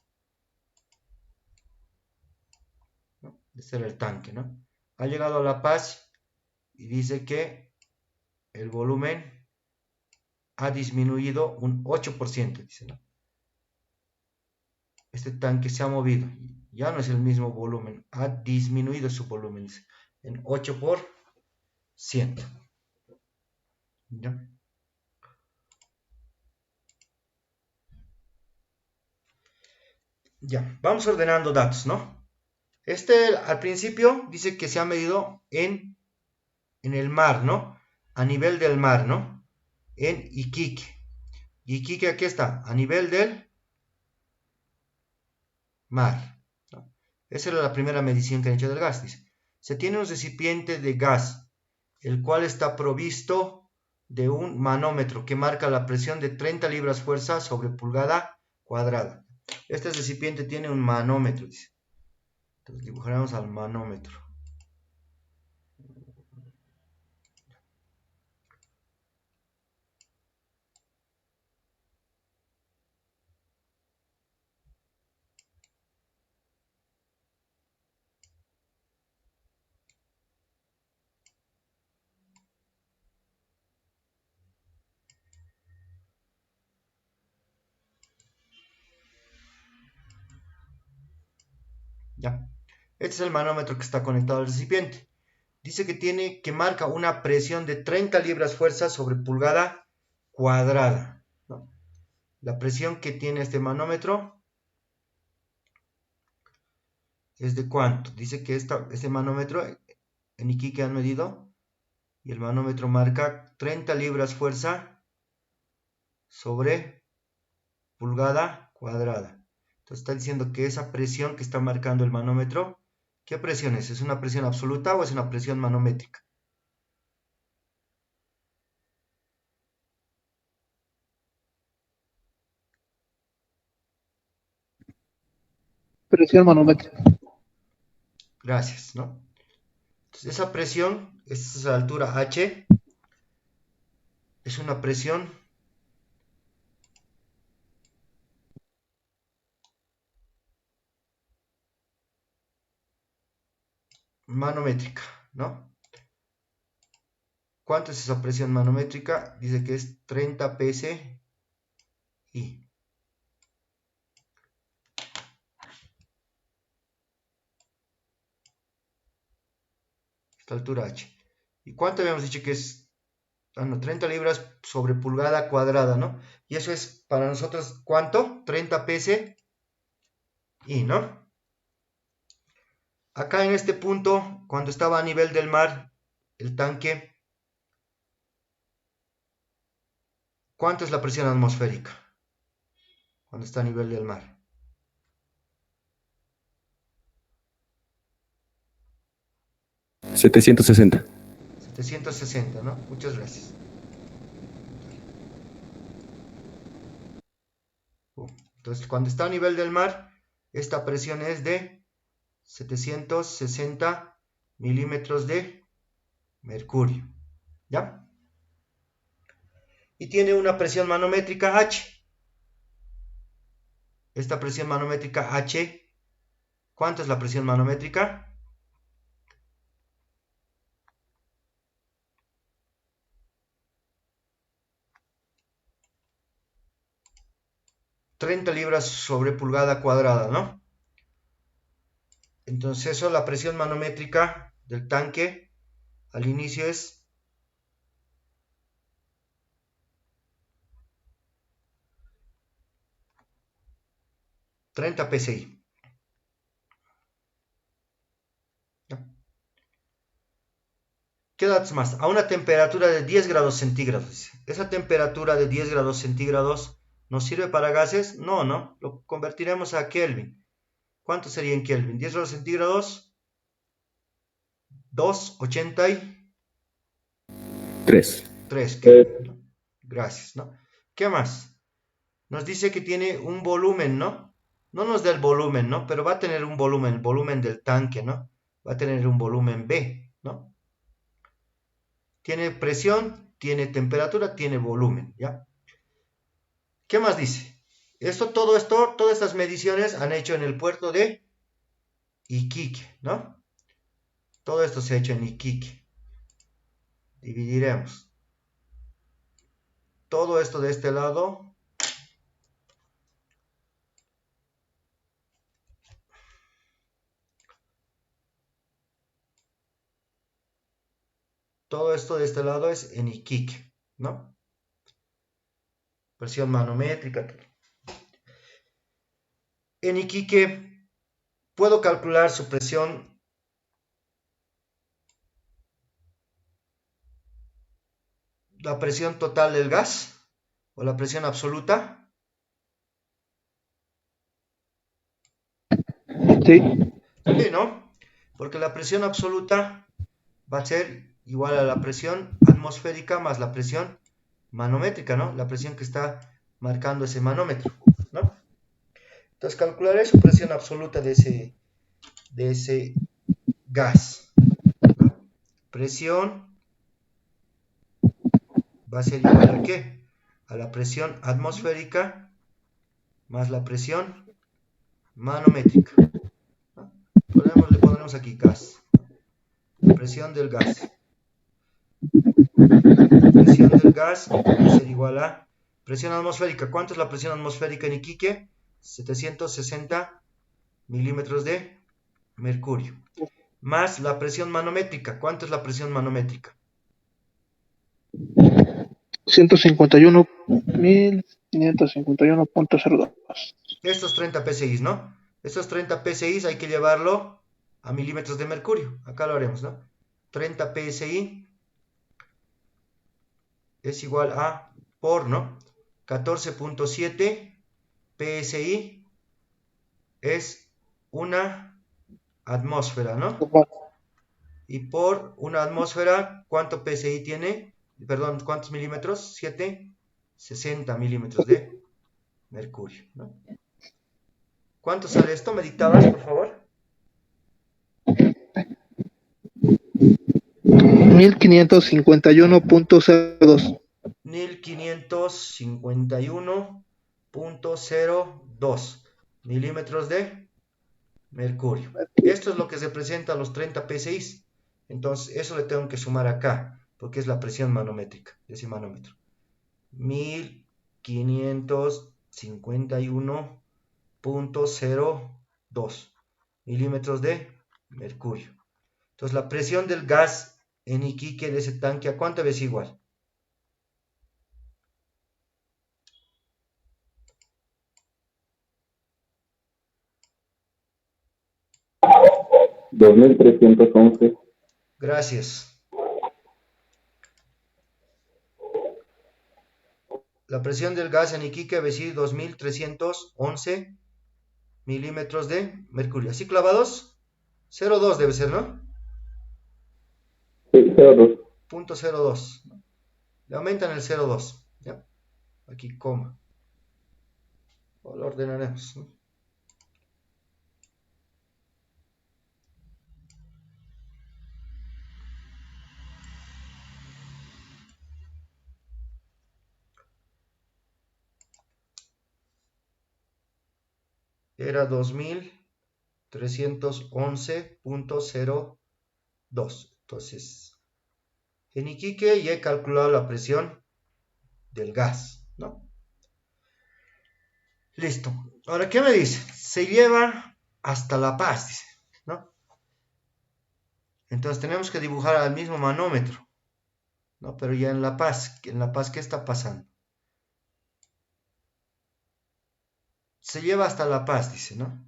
¿No? Este era el tanque, ¿no? Ha llegado a La Paz y dice que el volumen ha disminuido un 8%, dice, ¿no? Este tanque se ha movido, ya no es el mismo volumen, ha disminuido su volumen en 8%. ¿Ya? Ya, vamos ordenando datos, ¿no? Este al principio dice que se ha medido en el mar, ¿no? A nivel del mar, ¿no? En Iquique. Iquique aquí está, a nivel del mar, ¿no? Esa era la primera medición que han hecho del gas, dice. Se tiene un recipiente de gas, el cual está provisto de un manómetro que marca la presión de 30 libras fuerza sobre pulgada cuadrada. Este recipiente tiene un manómetro, dice. Entonces dibujaremos al manómetro. ¿Ya? Este es el manómetro que está conectado al recipiente. Dice que marca una presión de 30 libras fuerza sobre pulgada cuadrada, ¿no? La presión que tiene este manómetro es de cuánto. Dice que este manómetro en Iquique han medido y el manómetro marca 30 libras fuerza sobre pulgada cuadrada. Entonces está diciendo que esa presión que está marcando el manómetro, ¿qué presión es? ¿Es una presión absoluta o es una presión manométrica? Presión manométrica. Gracias, ¿no? Entonces esa presión, esa altura H, es una presión manométrica, ¿no? ¿Cuánto es esa presión manométrica? Dice que es 30 psi. Esta altura H. ¿Y cuánto habíamos dicho que es? Ah, no, 30 libras sobre pulgada cuadrada, ¿no? Y eso es para nosotros, ¿cuánto? 30 psi, ¿no? Acá en este punto, cuando estaba a nivel del mar, el tanque, ¿cuánto es la presión atmosférica? Cuando está a nivel del mar. $760. 760, ¿no? Muchas gracias. Entonces, cuando está a nivel del mar, esta presión es de 760 milímetros de mercurio, ¿ya? Y tiene una presión manométrica H. Esta presión manométrica H, ¿cuánto es la presión manométrica? 30 libras sobre pulgada cuadrada, ¿no? Entonces eso, la presión manométrica del tanque al inicio es 30 psi. ¿Qué datos más? A una temperatura de 10 grados centígrados. ¿Esa temperatura de 10 grados centígrados nos sirve para gases? No, no. Lo convertiremos a Kelvin. ¿Cuánto sería en Kelvin? 10 grados centígrados. 283 Kelvin, ¿no? Gracias, ¿no? ¿Qué más? Nos dice que tiene un volumen, ¿no? No nos da el volumen, ¿no? Pero va a tener un volumen, el volumen del tanque, ¿no? Va a tener un volumen B, ¿no? Tiene presión, tiene temperatura, tiene volumen, ¿ya? ¿Qué más dice? Todas estas mediciones han hecho en el puerto de Iquique, ¿no? Todo esto se ha hecho en Iquique. Dividiremos. Todo esto de este lado. Todo esto de este lado es en Iquique, ¿no? Presión manométrica. En Iquique puedo calcular su presión la presión total del gas o la presión absoluta. Sí. Sí, ¿no? Porque la presión absoluta va a ser igual a la presión atmosférica más la presión manométrica, ¿no? La presión que está marcando ese manómetro, ¿no? Entonces calcularé su presión absoluta de ese gas, ¿no? Presión va a ser igual a ¿qué? A la presión atmosférica más la presión manométrica, ¿no? Le pondremos aquí gas, presión del gas. Presión del gas va a ser igual a presión atmosférica. ¿Cuánto es la presión atmosférica en Iquique? 760 milímetros de mercurio. Más la presión manométrica. ¿Cuánto es la presión manométrica? 151.551.02. Estos 30 psi, ¿no? Estos 30 psi hay que llevarlo a milímetros de mercurio. Acá lo haremos, ¿no? 30 psi es igual a por, ¿no? 14.7 psi es una atmósfera, ¿no? Y por una atmósfera, ¿cuánto psi tiene? Perdón, ¿cuántos milímetros? 60 milímetros de mercurio, ¿no? ¿Cuánto sale esto? ¿Me dictabas, por favor? 1551.02. 1551.02 milímetros de mercurio. Esto es lo que representa los 30 psi. Entonces, eso le tengo que sumar acá, porque es la presión manométrica de ese manómetro. 1551.02 milímetros de mercurio. Entonces, la presión del gas en Iquique de ese tanque, ¿a cuánto es igual? $2,311. Gracias. La presión del gas en Iquique debe ser 2311 milímetros de mercurio. ¿Así clavados? 0,2 debe ser, ¿no? Sí, 02. Punto 0,2. Le aumentan el 0,2. ¿Ya? Aquí coma. O lo ordenaremos, ¿no? Era 2311.02. Entonces, en Iquique ya he calculado la presión del gas, ¿no? Listo. Ahora, ¿qué me dice? Se lleva hasta La Paz, dice, ¿no? Entonces tenemos que dibujar al mismo manómetro, ¿no? Pero ya en La Paz, ¿qué está pasando? Se lleva hasta La Paz, dice, ¿no?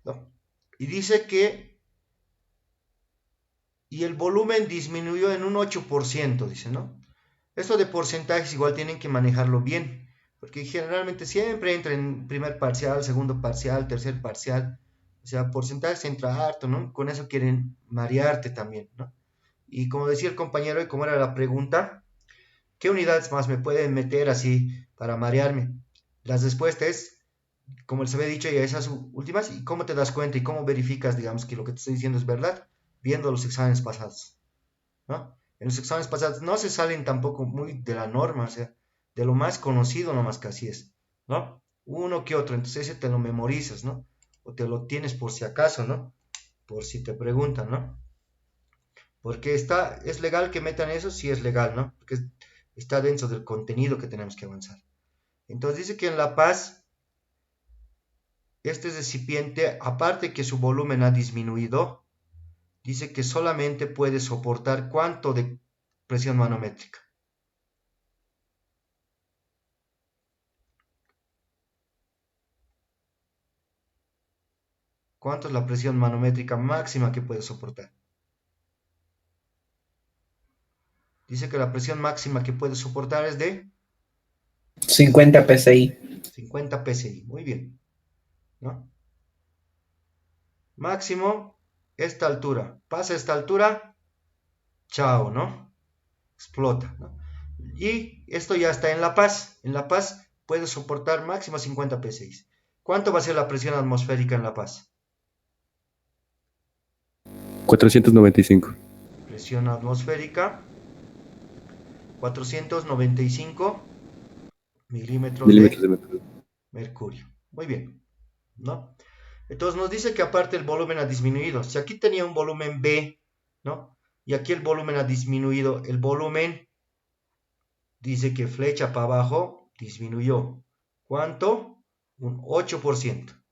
¿No? Y dice que, y el volumen disminuyó en un 8%, dice, ¿no? Esto de porcentajes igual tienen que manejarlo bien, porque generalmente siempre entra en primer parcial, segundo parcial, tercer parcial, o sea, porcentajes entra harto, ¿no? Con eso quieren marearte también, ¿no? Y como decía el compañero, y como era la pregunta, ¿qué unidades más me pueden meter así para marearme? Las respuestas es, como les había dicho, ya esas últimas, y cómo te das cuenta y cómo verificas, digamos, que lo que te estoy diciendo es verdad, viendo los exámenes pasados, ¿no? En los exámenes pasados no se salen tampoco muy de la norma, o sea, de lo más conocido nomás que así es, ¿no? Uno que otro, entonces ese te lo memorizas, ¿no? O te lo tienes por si acaso, ¿no? Por si te preguntan, ¿no? Porque es legal que metan eso, sí es legal, ¿no? Porque está dentro del contenido que tenemos que avanzar. Entonces dice que en La Paz, este recipiente, aparte que su volumen ha disminuido, dice que solamente puede soportar cuánto de presión manométrica. ¿Cuánto es la presión manométrica máxima que puede soportar? Dice que la presión máxima que puede soportar es de 50 PSI. 50 psi. Muy bien, ¿no? Máximo, esta altura. Pasa esta altura, chao, ¿no? Explota, ¿no? Y esto ya está en La Paz. En La Paz puede soportar máximo 50 psi. ¿Cuánto va a ser la presión atmosférica en La Paz? 495 Presión atmosférica, 495 milímetros milímetros de de mercurio. mercurio. Muy bien, ¿no? Entonces nos dice que aparte el volumen ha disminuido. Si aquí tenía un volumen B, ¿no? Y aquí el volumen ha disminuido. El volumen dice que flecha para abajo disminuyó. ¿Cuánto? Un 8%.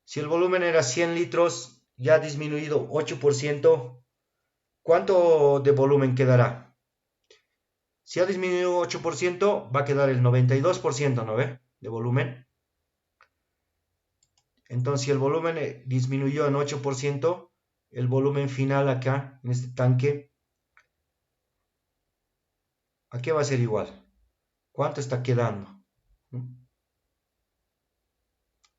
Si el volumen era 100 litros, ya ha disminuido 8%, ¿cuánto de volumen quedará? Si ha disminuido 8%, va a quedar el 92%, ¿no ve? De volumen. Entonces, si el volumen disminuyó en 8%, el volumen final acá, en este tanque, ¿a qué va a ser igual? ¿Cuánto está quedando?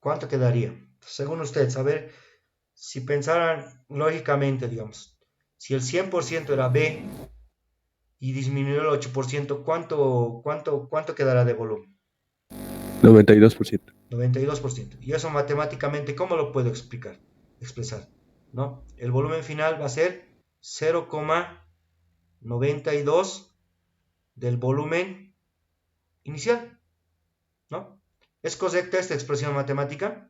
¿Cuánto quedaría? Según ustedes, a ver, si pensaran lógicamente, digamos, si el 100% era B y disminuyó el 8%, ¿cuánto quedará de volumen? 92%. 92%. Y eso matemáticamente, ¿cómo lo puedo expresar? ¿No? El volumen final va a ser 0,92 del volumen inicial, ¿no? ¿Es correcta esta expresión matemática?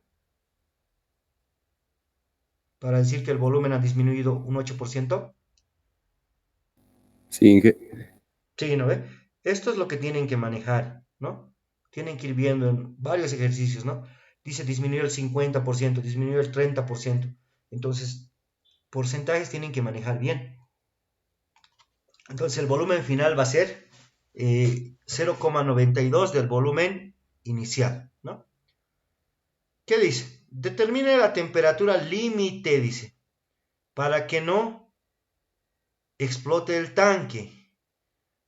Para decir que el volumen ha disminuido un 8%. Sí, Inge. Sí, ¿no ve? Esto es lo que tienen que manejar, ¿no? Tienen que ir viendo en varios ejercicios, ¿no? Dice disminuir el 50%, disminuir el 30%. Entonces, porcentajes tienen que manejar bien. Entonces, el volumen final va a ser 0,92 del volumen inicial, ¿no? ¿Qué dice? Determine la temperatura límite, dice, para que no explote el tanque.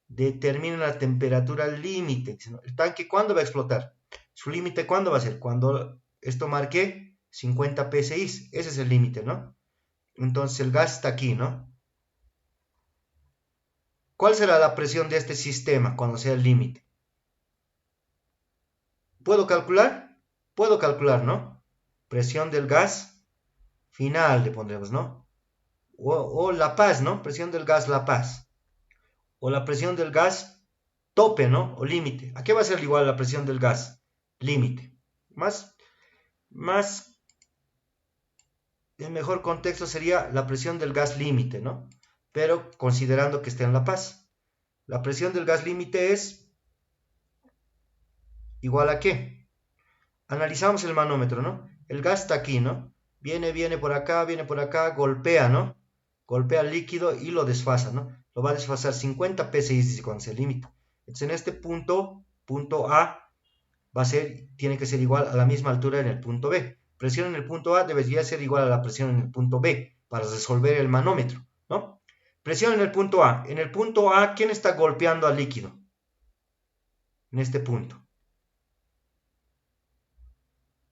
Determine la temperatura límite. ¿El tanque cuándo va a explotar? ¿Su límite cuándo va a ser? Cuando esto marque 50 psi. Ese es el límite, ¿no? Entonces el gas está aquí, ¿no? ¿Cuál será la presión de este sistema cuando sea el límite? ¿Puedo calcular? Puedo calcular, ¿no? Presión del gas final le pondremos, ¿no? O La Paz, ¿no? Presión del gas La Paz. o la presión del gas tope, ¿no? O límite. ¿A qué va a ser igual la presión del gas? Límite. El mejor contexto sería la presión del gas límite, ¿no? Pero considerando que esté en La Paz. La presión del gas límite es igual a ¿qué? Analizamos el manómetro, ¿no? El gas está aquí, ¿no? Viene por acá, golpea, ¿no? Golpea el líquido y lo desfasa, ¿no? Lo va a desfasar 50 psi, dice, cuando se limita. Entonces, en este punto A, tiene que ser igual a la misma altura en el punto B. Presión en el punto A debería ser igual a la presión en el punto B para resolver el manómetro, ¿no? Presión en el punto A. En el punto A, ¿quién está golpeando al líquido? En este punto.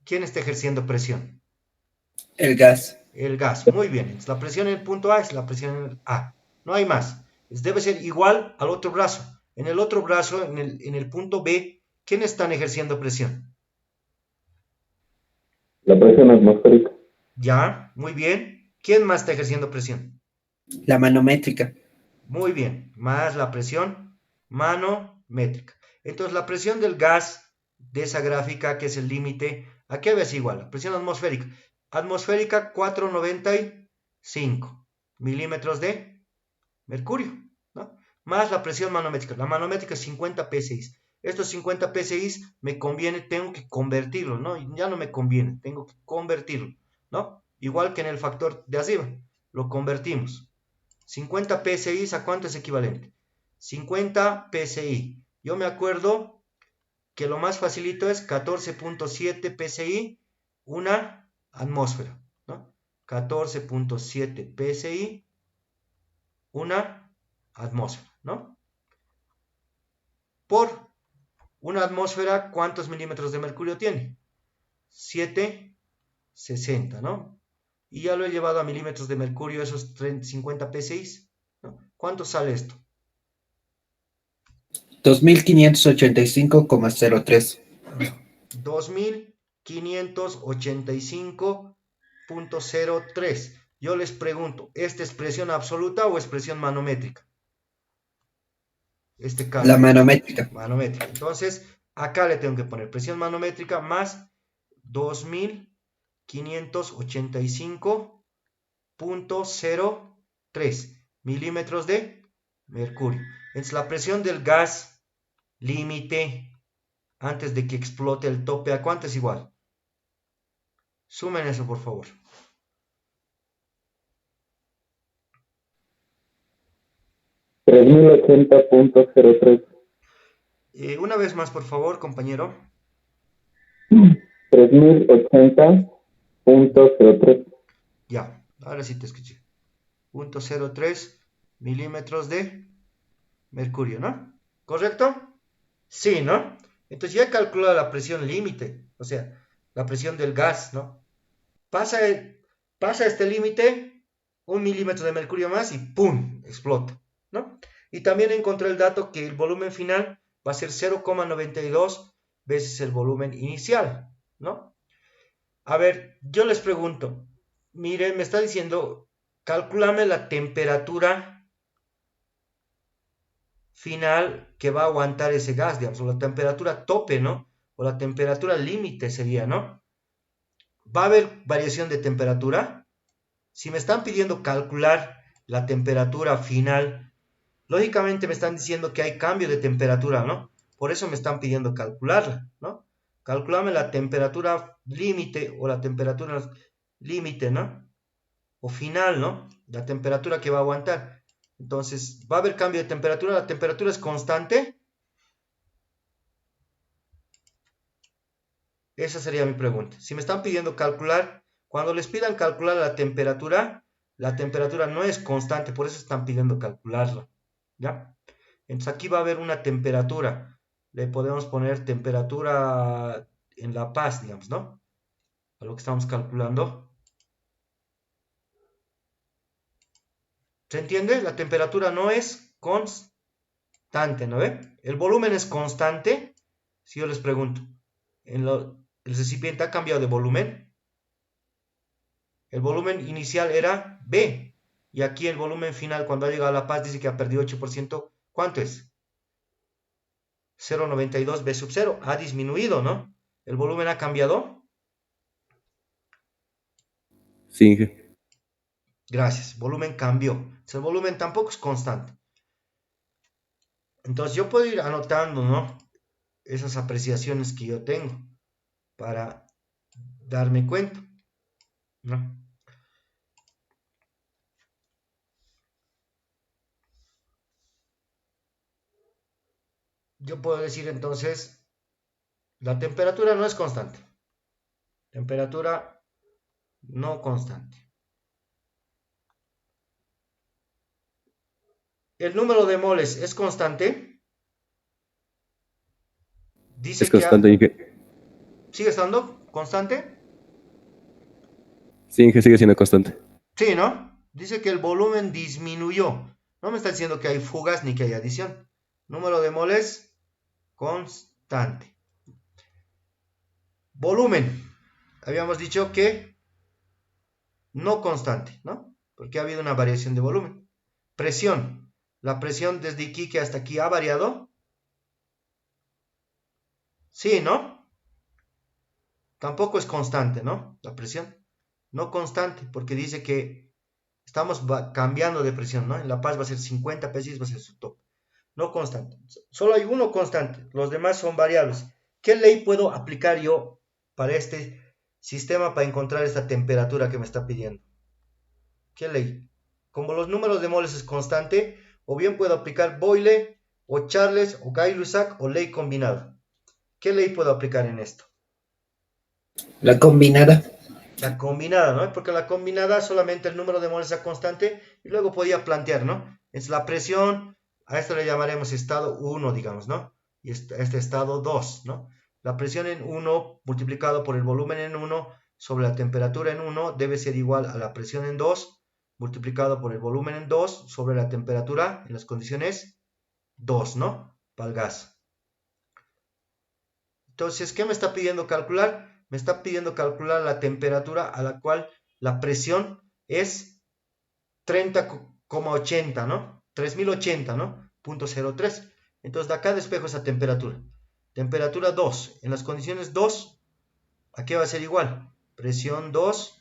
¿Quién está ejerciendo presión? El gas. El gas. Muy bien. Entonces, la presión en el punto A es la presión en el A. No hay más. Entonces, debe ser igual al otro brazo. En el otro brazo, en el punto B, ¿quién están ejerciendo presión? La presión atmosférica. Ya, muy bien. ¿Quién más está ejerciendo presión? La manométrica. Muy bien. Más la presión manométrica. Entonces, la presión del gas de esa gráfica, que es el límite, ¿a qué ves igual? La presión atmosférica. Atmosférica 495 milímetros de mercurio, ¿no? Más la presión manométrica. La manométrica es 50 psi. Estos 50 psi me conviene, tengo que convertirlo, ¿no? Ya no me conviene, tengo que convertirlo, ¿no? Igual que en el factor de arriba, lo convertimos. 50 psi, ¿a cuánto es equivalente? 50 psi. Yo me acuerdo que lo más facilito es 14.7 psi, una atmósfera, ¿no? 14.7 psi, una atmósfera, ¿no? Por una atmósfera, ¿cuántos milímetros de mercurio tiene? 760, ¿no? Y ya lo he llevado a milímetros de mercurio, esos 50 psi, ¿no? ¿Cuánto sale esto? 2585,03. 2585.03. Yo les pregunto, ¿esta es presión absoluta o es presión manométrica? Este caso. La manométrica. Manométrica. Entonces, acá le tengo que poner presión manométrica más 2585.03 milímetros de mercurio. Entonces, la presión del gas límite antes de que explote el tope, ¿a cuánto es igual? Sumen eso, por favor. $3080.03. Una vez más, por favor, compañero. 3080.03. Ya, ahora sí te escuché. 0.03 milímetros de mercurio, ¿no? ¿Correcto? Sí, ¿no? Entonces ya he calculado la presión límite, o sea, la presión del gas, ¿no? Pasa este límite, 1 milímetro de mercurio más y ¡pum! Explota, ¿no? Y también encontré el dato que el volumen final va a ser 0,92 veces el volumen inicial, ¿no? A ver, yo les pregunto, miren, me está diciendo, calculame la temperatura final que va a aguantar ese gas, digamos, o la temperatura tope, ¿no? O la temperatura límite sería, ¿no? ¿Va a haber variación de temperatura? Si me están pidiendo calcular la temperatura final, lógicamente me están diciendo que hay cambio de temperatura, ¿no? Por eso me están pidiendo calcularla, ¿no? Calculame la temperatura límite o la temperatura límite, ¿no? O final, ¿no? La temperatura que va a aguantar. Entonces, ¿va a haber cambio de temperatura? ¿La temperatura es constante? Esa sería mi pregunta. Si me están pidiendo calcular, cuando les pidan calcular la temperatura no es constante, por eso están pidiendo calcularla, ¿ya? Entonces aquí va a haber una temperatura. Le podemos poner temperatura en La Paz, digamos, ¿no? A lo que estamos calculando. ¿Se entiende? La temperatura no es constante, ¿no ve? El volumen es constante. Si yo les pregunto, el recipiente ha cambiado de volumen. El volumen inicial era B. Y aquí el volumen final, cuando ha llegado a La Paz, dice que ha perdido 8%. ¿Cuánto es? 0,92 B sub 0. Ha disminuido, ¿no? ¿El volumen ha cambiado? Sí, Inge. Gracias. Volumen cambió. Entonces, el volumen tampoco es constante. Entonces yo puedo ir anotando, ¿no? Esas apreciaciones que yo tengo para darme cuenta, ¿no? Yo puedo decir entonces, la temperatura no es constante. Temperatura no constante. El número de moles es constante. Dice Es que constante, Inge. sigue estando constante. Sí, Inge sigue siendo constante. Sí, ¿no? Dice que el volumen disminuyó. No me está diciendo que hay fugas ni que hay adición. Número de moles constante. Volumen. Habíamos dicho que no constante, ¿no? Porque ha habido una variación de volumen. Presión. La presión desde Iquique hasta aquí ha variado. Sí, ¿no? Tampoco es constante, ¿no? La presión. No constante, porque dice que estamos cambiando de presión, ¿no? En La Paz va a ser 50 psi, va a ser su top. No constante. Solo hay uno constante. Los demás son variables. ¿Qué ley puedo aplicar yo para este sistema para encontrar esta temperatura que me está pidiendo? ¿Qué ley? Como los números de moles es constante, o bien puedo aplicar Boyle, o Charles, o Gay-Lussac, o ley combinada. ¿Qué ley puedo aplicar en esto? La combinada. La combinada, ¿no? Porque la combinada solamente el número de moles es constante y luego podía plantear, ¿no? Es la presión, a esto le llamaremos estado 1, digamos, ¿no? Y este estado 2, ¿no? La presión en 1 multiplicado por el volumen en 1 sobre la temperatura en 1 debe ser igual a la presión en 2 multiplicado por el volumen en 2 sobre la temperatura en las condiciones 2, ¿no? Para el gas. Entonces, ¿qué me está pidiendo calcular? Me está pidiendo calcular la temperatura a la cual la presión es 30,80, ¿no? 3080, ¿no? 0.03. Entonces, de acá despejo esa temperatura. Temperatura 2. En las condiciones 2, ¿a qué va a ser igual? Presión 2,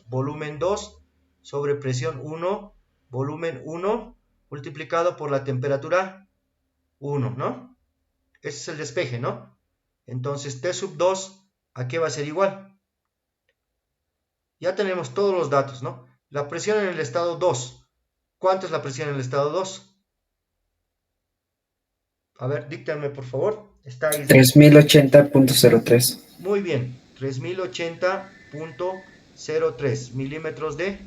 volumen 2 sobre presión 1, volumen 1, multiplicado por la temperatura 1, ¿no? Ese es el despeje, ¿no? Entonces T sub 2, ¿a qué va a ser igual? Ya tenemos todos los datos, ¿no? La presión en el estado 2. ¿Cuánto es la presión en el estado 2? A ver, díctenme por favor. Está ahí. 3080.03. Muy bien. 3080.03 milímetros de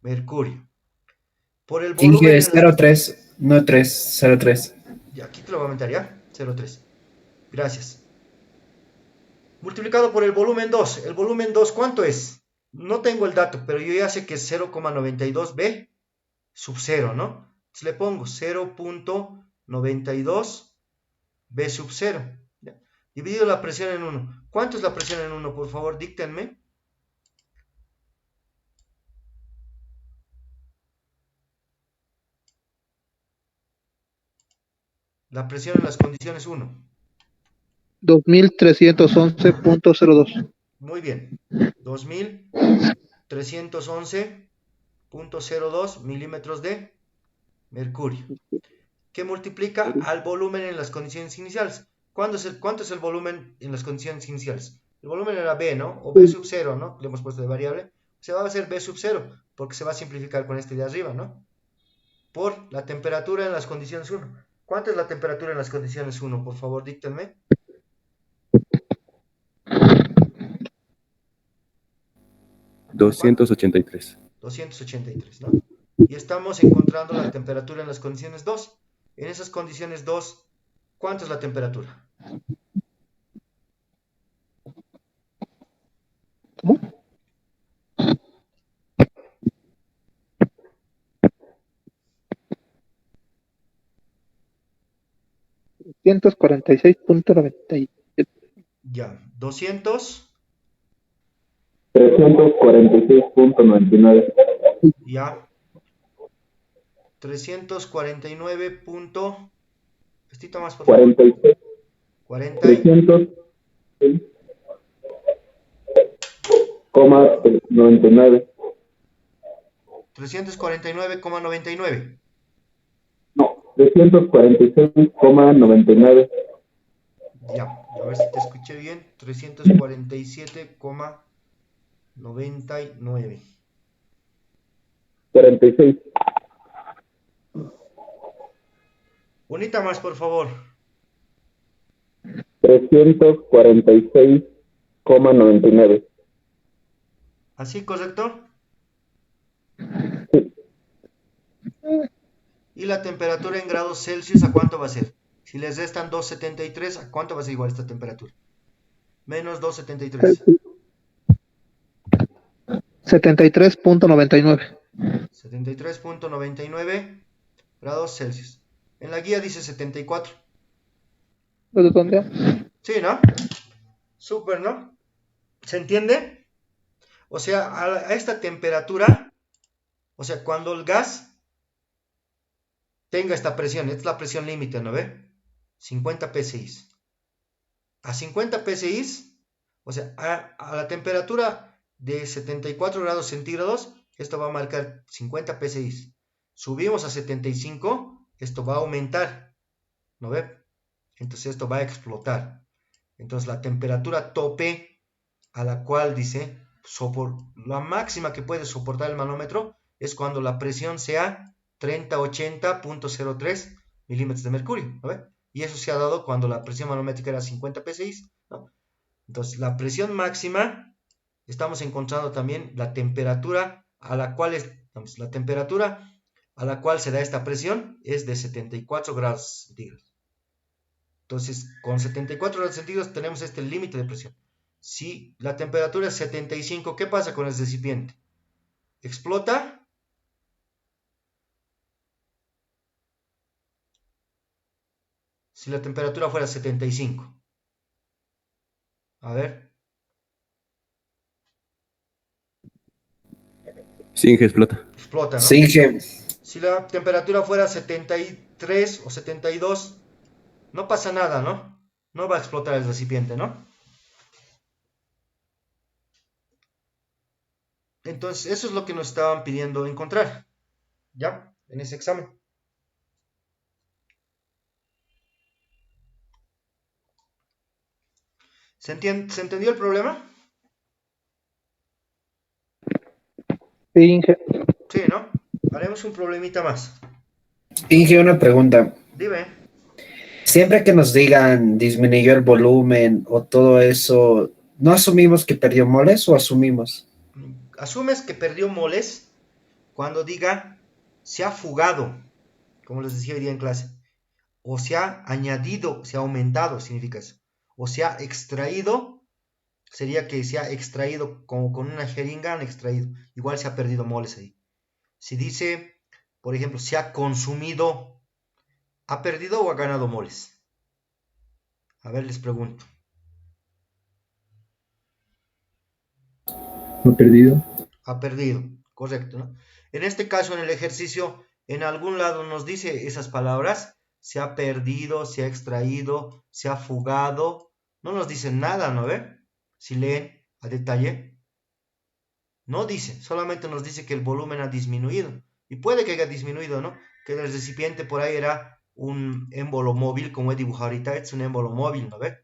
mercurio. Por el volumen Inge en las... 03, no 3, 03. Ya, aquí te lo voy a aumentar, ¿ya? 0,3. Gracias. Multiplicado por el volumen 2. ¿El volumen 2 cuánto es? No tengo el dato, pero yo ya sé que es 0,92 B sub 0, ¿no? Entonces le pongo 0,92 B sub 0. ¿Ya? Dividido la presión en 1. ¿Cuánto es la presión en 1? Por favor, díctenme. La presión en las condiciones 1. 2311.02. Muy bien. 2311.02 milímetros de mercurio, que multiplica al volumen en las condiciones iniciales. ¿Cuánto es el volumen en las condiciones iniciales? El volumen era B, ¿no? O B sub 0, ¿no? Le hemos puesto de variable. Se va a hacer B sub 0, porque se va a simplificar con este de arriba, ¿no? Por la temperatura en las condiciones 1. ¿Cuánto es la temperatura en las condiciones 1? Por favor, díctenme. 283. 283, ¿no? Y estamos encontrando la temperatura en las condiciones 2. En esas condiciones 2, ¿cuánto es la temperatura? ¿Cómo? 146.97. Ya, 200, 346.99. ya, 349 punto... Estito más, por favor. 46, 40 y... 300,99. 349,99. No, 346,99. Ya, a ver si te escuché bien. 347,99. 46. Unita más, por favor. 346,99. ¿Así, correcto? ¿Y la temperatura en grados Celsius a cuánto va a ser? Si les restan 273, ¿a cuánto va a ser igual esta temperatura? Menos 273. 73.99. 73,99 grados Celsius. En la guía dice 74. ¿De dónde? Sí, ¿no? Súper, ¿no? ¿Se entiende? O sea, a esta temperatura, o sea, cuando el gas tenga esta presión, esta es la presión límite, ¿no ve? 50 psi. A 50 psi, o sea, a la temperatura de 74 grados centígrados, esto va a marcar 50 psi. Subimos a 75, esto va a aumentar, ¿no ve? Entonces esto va a explotar. Entonces la temperatura tope a la cual dice la máxima que puede soportar el manómetro es cuando la presión sea 3080.03 milímetros de mercurio, ¿no ve? Y eso se ha dado cuando la presión manométrica era 50 psi, ¿no? Entonces la presión máxima, estamos encontrando también la temperatura a la cual se da esta presión es de 74 grados centígrados. Entonces, con 74 grados centígrados tenemos este límite de presión. Si la temperatura es 75, ¿qué pasa con el recipiente? ¿Explota? Si la temperatura fuera 75. A ver. Sí, Inge, explota. Explota, ¿no? Sí, que Si la temperatura fuera 73 o 72, no pasa nada, ¿no? No va a explotar el recipiente, ¿no? Entonces, eso es lo que nos estaban pidiendo encontrar, ¿ya? En ese examen. ¿Se entendió el problema? Sí, Inge. Sí, ¿no? Haremos un problemita más. Inge, una pregunta. Dime. Siempre que nos digan disminuyó el volumen o todo eso, ¿no asumimos que perdió moles o asumimos? Asumes que perdió moles cuando diga se ha fugado, como les decía hoy día en clase, o se ha añadido, se ha aumentado, significa eso, o se ha extraído, sería que se ha extraído como con una jeringa, han extraído, igual se ha perdido moles ahí. Si dice, por ejemplo, se ha consumido, ¿ha perdido o ha ganado moles? A ver, les pregunto. ¿No perdido? Ha perdido, correcto, ¿no? En este caso, en el ejercicio, en algún lado nos dice esas palabras, se ha perdido, se ha extraído, se ha fugado, no nos dice nada, ¿no ve? Si leen a detalle, no dice, solamente nos dice que el volumen ha disminuido, y puede que haya disminuido, ¿no? Que el recipiente por ahí era un émbolo móvil, como he dibujado ahorita, es un émbolo móvil, ¿no ve?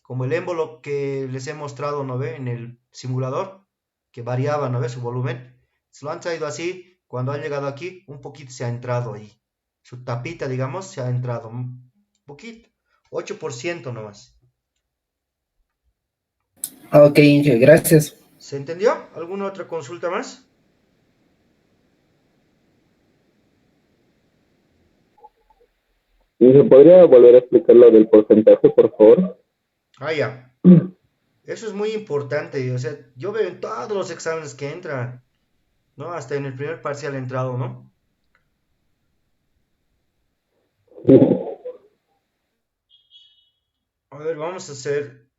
Como el émbolo que les he mostrado, ¿no ve? En el simulador, que variaba, ¿no ve? Su volumen. Se lo han traído así, cuando ha llegado aquí, un poquito se ha entrado ahí. Su tapita, digamos, se ha entrado un poquito, 8% nomás. Ok, Inge, gracias. ¿Se entendió? ¿Alguna otra consulta más? ¿Y se podría volver a explicar lo del porcentaje, por favor? Ah, ya. Eso es muy importante. O sea, yo veo en todos los exámenes que entran, ¿no? Hasta en el primer parcial ha entrado, ¿no? A ver, vamos a hacer.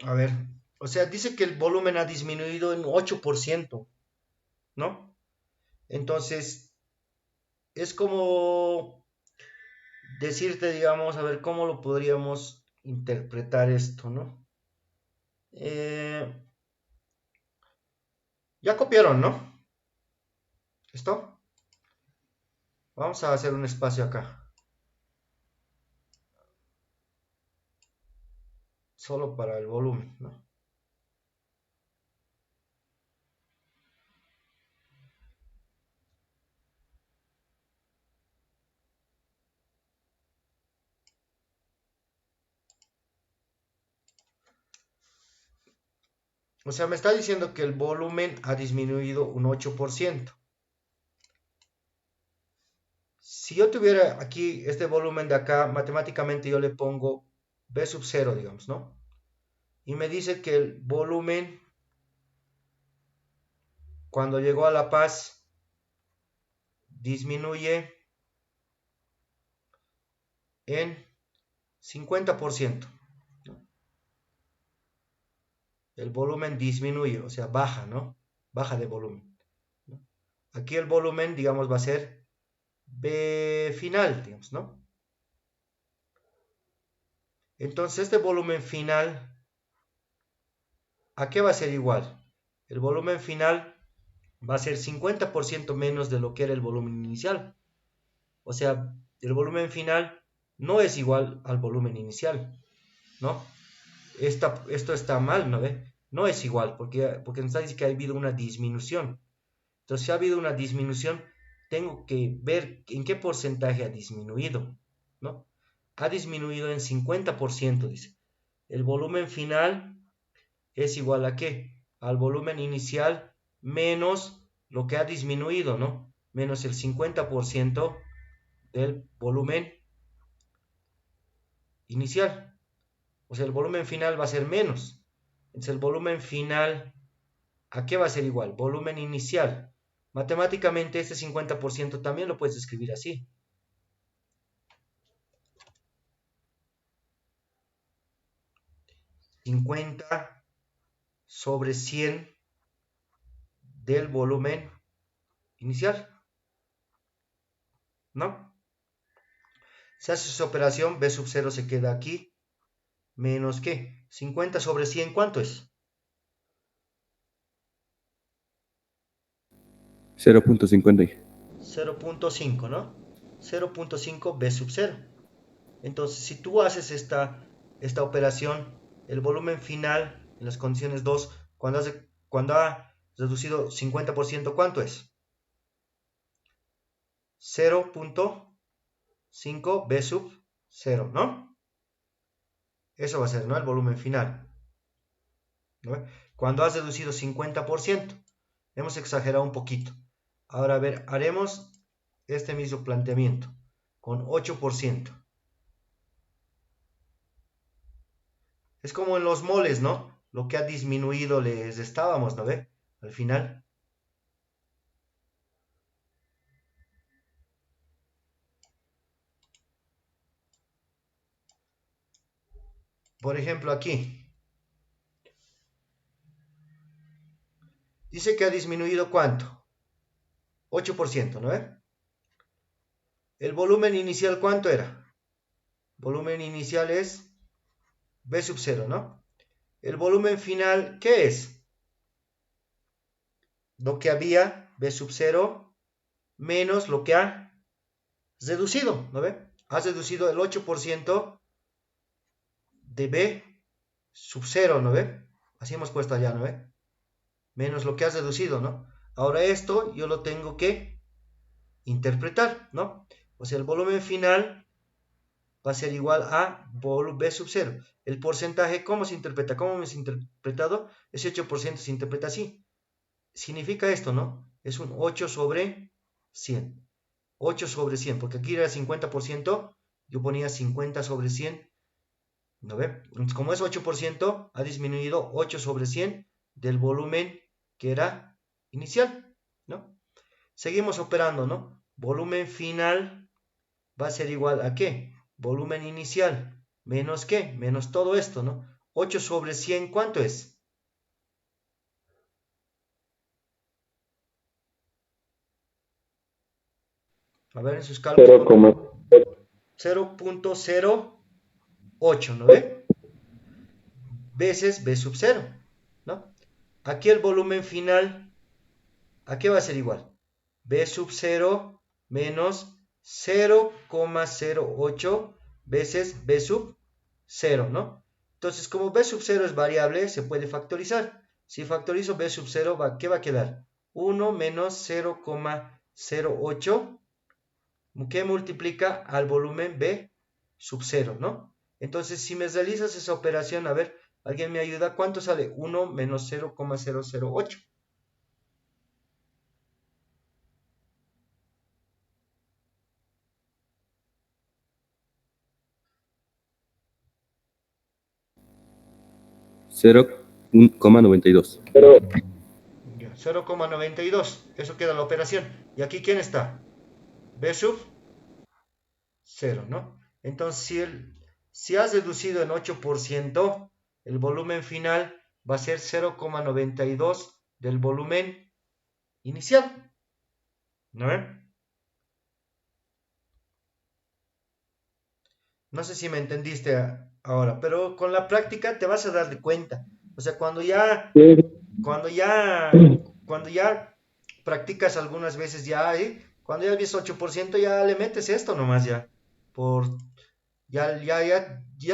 A ver. O sea, dice que el volumen ha disminuido en 8%. ¿no? Entonces, es como decirte, digamos, a ver cómo lo podríamos interpretar esto, ¿no? Ya copiaron, ¿no? ¿Listo? Vamos a hacer un espacio acá. Solo para el volumen, ¿no? O sea, me está diciendo que el volumen ha disminuido un 8%. Si yo tuviera aquí este volumen de acá, matemáticamente yo le pongo B sub 0, digamos, ¿no? Y me dice que el volumen, cuando llegó a La Paz, disminuye en 50%. ¿No? El volumen disminuye, o sea, baja, ¿no? Baja de volumen, ¿no? Aquí el volumen, digamos, va a ser B final, digamos, ¿no? Entonces, este volumen final, ¿a qué va a ser igual? El volumen final va a ser 50% menos de lo que era el volumen inicial. O sea, el volumen final no es igual al volumen inicial, ¿no? Esto está mal, ¿no ve? No es igual, porque nos dice que ha habido una disminución. Entonces, si ha habido una disminución, tengo que ver en qué porcentaje ha disminuido, ¿no? Ha disminuido en 50%, dice. El volumen final es igual a ¿qué? Al volumen inicial menos lo que ha disminuido, ¿no? Menos el 50% del volumen inicial. O sea, el volumen final va a ser menos. Entonces, el volumen final, ¿a qué va a ser igual? Volumen inicial. Matemáticamente, este 50% también lo puedes escribir así. 50 sobre 100 del volumen inicial, ¿no? Se hace esa operación, B sub 0 se queda aquí, menos ¿qué? 50 sobre 100, ¿cuánto es? 0.50. 0.5, ¿no? 0.5 B sub 0. Entonces, si tú haces esta operación, el volumen final en las condiciones 2, cuando ha reducido 50%, ¿cuánto es? 0.5 B sub 0, ¿no? Eso va a ser, ¿no? El volumen final, ¿no? Cuando has reducido 50%, hemos exagerado un poquito. Ahora, a ver, haremos este mismo planteamiento con 8%. Es como en los moles, ¿no? Lo que ha disminuido les estábamos, ¿no ve? Al final. Por ejemplo, aquí. Dice que ha disminuido ¿cuánto? 8%, ¿no ve? El volumen inicial, ¿cuánto era? Volumen inicial es B sub 0, ¿no? El volumen final, ¿qué es? Lo que había, B sub 0, menos lo que ha reducido, ¿no ve? Has reducido el 8% de B sub 0, ¿no ve? Así hemos puesto allá, ¿no ve? Menos lo que has reducido, ¿no? Ahora esto yo lo tengo que interpretar, ¿no? O sea, el volumen final va a ser igual a B sub 0. El porcentaje, ¿cómo se interpreta? ¿Cómo hemos interpretado? Ese 8% se interpreta así. Significa esto, ¿no? Es un 8 sobre 100. 8 sobre 100, porque aquí era 50%, yo ponía 50 sobre 100, ¿no ve? Entonces, como es 8%, ha disminuido 8 sobre 100 del volumen que era inicial, ¿no? Seguimos operando, ¿no? Volumen final va a ser igual a ¿qué? Volumen inicial, menos ¿qué? Menos todo esto, ¿no? 8 sobre 100, ¿cuánto es? A ver, en sus cálculos. 0.08, ¿no ve? Veces B sub 0, ¿no? Aquí el volumen final, ¿a qué va a ser igual? B sub 0 menos 0,08 veces B sub 0, ¿no? Entonces, como B sub 0 es variable, se puede factorizar. Si factorizo B sub 0, ¿qué va a quedar? 1 menos 0,08, que multiplica al volumen B sub 0, ¿no? Entonces, si me realizas esa operación, a ver, ¿alguien me ayuda? ¿Cuánto sale? 1 menos 0,008. Cero coma 92. 0,92. Eso queda la operación. ¿Y aquí quién está? B sub 0, ¿no? Entonces, si has reducido en 8%, el volumen final va a ser 0,92 del volumen inicial. ¿No ven? No sé si me entendiste ahora, pero con la práctica te vas a dar de cuenta. O sea, cuando ya, cuando ya practicas algunas veces ya, cuando ya ves 8% ya le metes esto nomás ya. Por, ya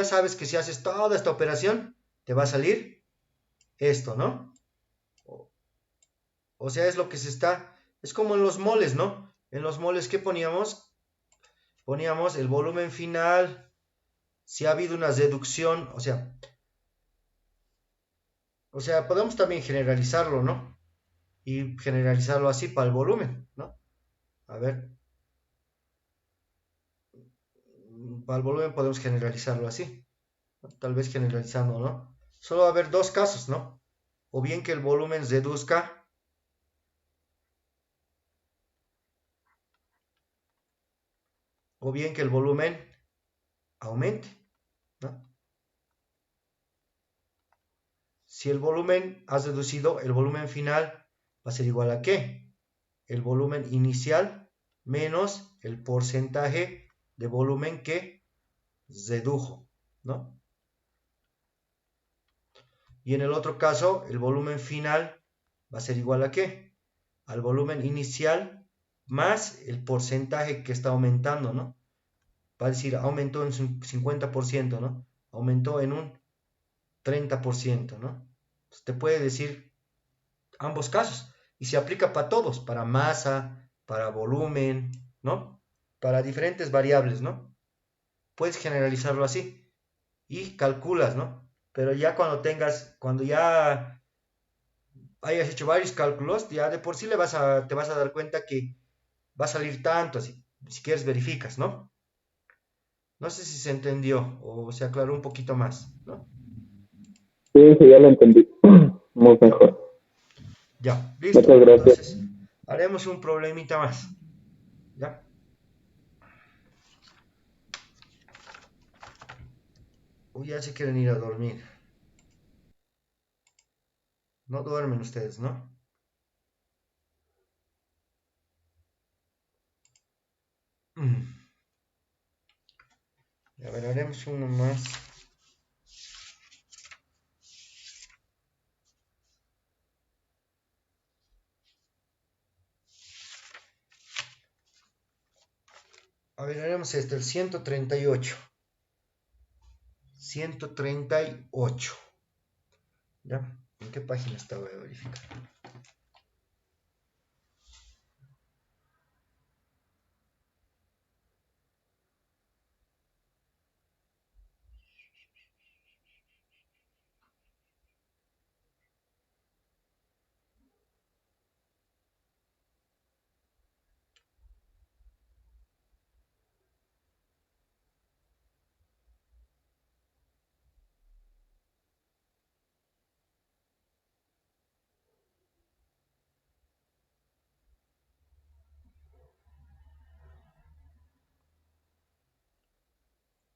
sabes que si haces toda esta operación, te va a salir esto, ¿no? O, o sea, es lo que es como en los moles, ¿no? En los moles, ¿qué poníamos? Poníamos el volumen final, si ha habido una reducción, o sea, podemos también generalizarlo, ¿no? Y generalizarlo así para el volumen, ¿no? A ver, para el volumen podemos generalizarlo así, ¿no? Tal vez generalizando, ¿no? Solo va a haber dos casos, ¿no? O bien que el volumen reduzca, o bien que el volumen aumente, ¿no? Si el volumen has reducido, el volumen final va a ser igual a ¿qué? El volumen inicial menos el porcentaje de volumen que redujo, ¿no? Y en el otro caso, el volumen final va a ser igual a ¿qué? Al volumen inicial más el porcentaje que está aumentando, ¿no? Va a decir, aumentó en un 50%, ¿no? Aumentó en un 30%, ¿no? Entonces, te puede decir ambos casos. Y se aplica para todos, para masa, para volumen, ¿no? Para diferentes variables, ¿no? Puedes generalizarlo así y calculas, ¿no? Pero ya cuando ya hayas hecho varios cálculos, ya de por sí te vas a dar cuenta que va a salir tanto, si quieres verificas, ¿no? No sé si se entendió o se aclaró un poquito más, ¿no? Sí, sí, ya lo entendí. Muy Ya, mejor. ya, listo. Muchas gracias. Entonces, haremos un problemita más, ¿ya? Uy, ya se quieren ir a dormir. No duermen ustedes, ¿no? Mm. A ver, haremos uno más. A ver, haremos este, el 138. 138. ¿Ya? ¿En qué página está? Voy a verificar.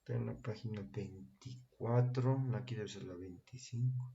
Está en la página 24. Aquí debe ser la 25.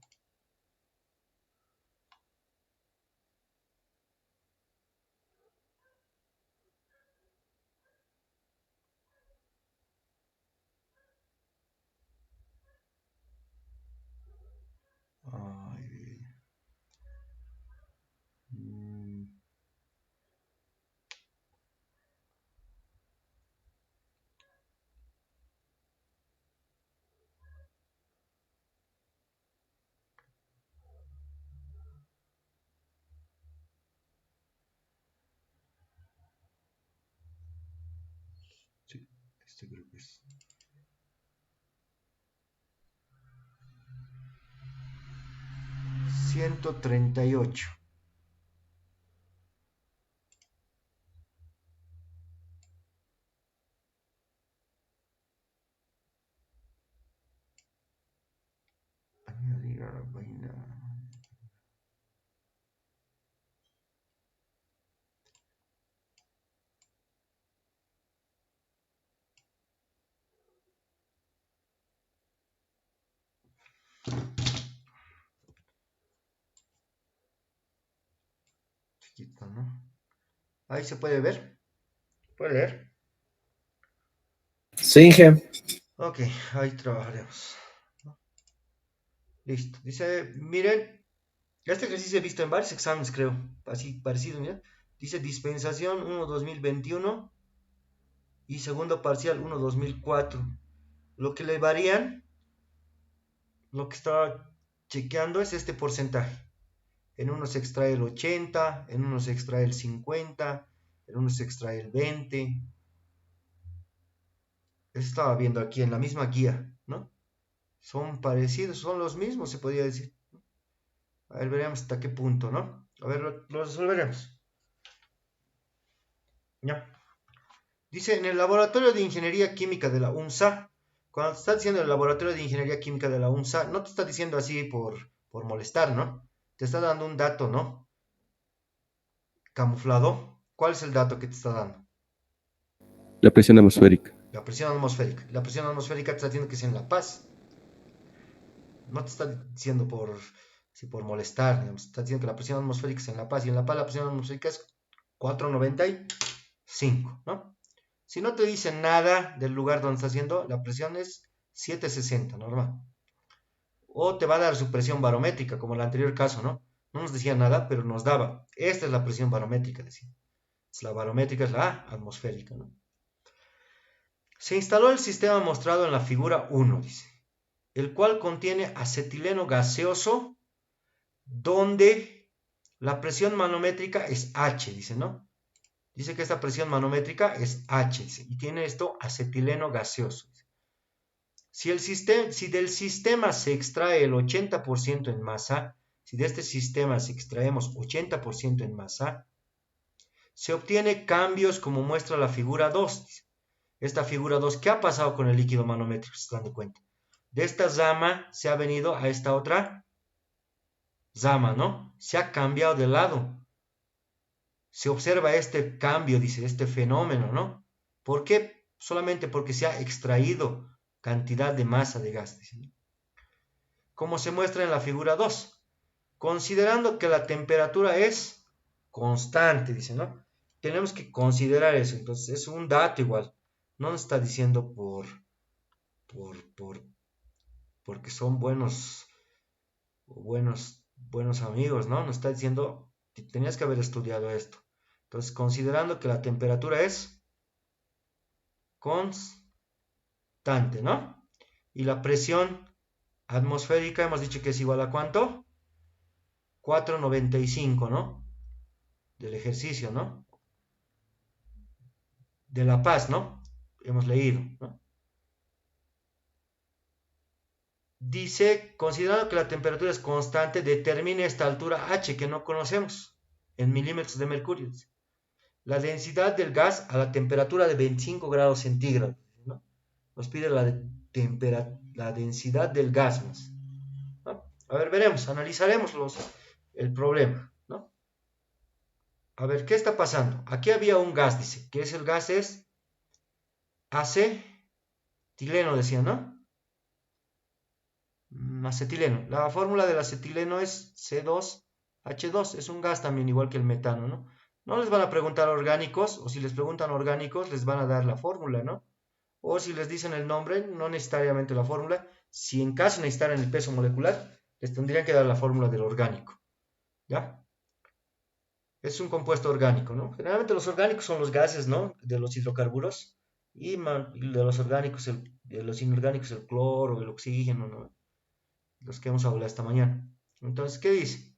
Este creo que es. $138. Añadir a la vaina. Chiquito, ¿no? Ahí se puede ver. ¿Puede leer? Sí, Inge. Ok, ahí trabajaremos. Listo. Dice, miren, este ejercicio he visto en varios exámenes, creo. Así parecido, mira. Dice dispensación 1-2021 y segundo parcial 1-2004. Lo que le varían, lo que estaba chequeando es este porcentaje. En uno se extrae el 80, en uno se extrae el 50, en uno se extrae el 20. Eso estaba viendo aquí en la misma guía, ¿no? Son parecidos, son los mismos, se podría decir. A ver, veremos hasta qué punto, ¿no? A ver, lo resolveremos. Ya. Dice, en el laboratorio de ingeniería química de la UNSA, cuando te está diciendo el laboratorio de ingeniería química de la UNSA, no te está diciendo así por molestar, ¿no? Te está dando un dato, ¿no? Camuflado. ¿Cuál es el dato que te está dando? La presión atmosférica. La presión atmosférica. La presión atmosférica te está diciendo que es en La Paz. No te está diciendo por molestar, digamos. Te está diciendo que la presión atmosférica es en La Paz. Y en La Paz la presión atmosférica es 495, ¿no? Si no te dice nada del lugar donde está haciendo, la presión es 760, normal. O te va a dar su presión barométrica, como en el anterior caso, ¿no? No nos decía nada, pero nos daba. Esta es la presión barométrica, decía. La barométrica es la atmosférica, ¿no? Se instaló el sistema mostrado en la figura 1, dice, el cual contiene acetileno gaseoso, donde la presión manométrica es H, dice, ¿no? Dice que esta presión manométrica es H, dice, y tiene esto acetileno gaseoso. Si del sistema se extrae el 80% en masa, si de este sistema se extraemos 80% en masa, se obtiene cambios como muestra la figura 2. Dice. Esta figura 2, ¿qué ha pasado con el líquido manométrico? Se dan cuenta. De esta zama se ha venido a esta otra zama, ¿no? Se ha cambiado de lado. Se observa este cambio, dice, este fenómeno, ¿no? ¿Por qué? Solamente porque se ha extraído cantidad de masa de gas, dice, ¿no? Como se muestra en la figura 2. Considerando que la temperatura es constante, dice, ¿no? Tenemos que considerar eso. Entonces, es un dato igual. No nos está diciendo porque son buenos amigos, ¿no? Nos está diciendo, tenías que haber estudiado esto. Entonces, considerando que la temperatura es constante, ¿no? Y la presión atmosférica hemos dicho que es igual a ¿cuánto? 495, ¿no? Del ejercicio, ¿no? De La Paz, ¿no? Hemos leído, ¿no? Dice, considerando que la temperatura es constante, determine esta altura H que no conocemos en milímetros de mercurio. La densidad del gas a la temperatura de 25 grados centígrados, ¿no? Nos pide la densidad del gas, ¿no? A ver, veremos, analizaremos el problema, ¿no? A ver, ¿qué está pasando? Aquí había un gas, dice, que es el gas es acetileno, decía, ¿no? Acetileno. La fórmula del acetileno es C2H2. Es un gas también, igual que el metano, ¿no? No les van a preguntar orgánicos, o si les preguntan orgánicos, les van a dar la fórmula, ¿no? O si les dicen el nombre, no necesariamente la fórmula. Si en caso necesitaran el peso molecular, les tendrían que dar la fórmula del orgánico, ¿ya? Es un compuesto orgánico, ¿no? Generalmente los orgánicos son los gases, ¿no? De los hidrocarburos. Y de los orgánicos, de los inorgánicos, el cloro, el oxígeno, ¿no? Los que hemos hablado esta mañana. Entonces, ¿qué dice?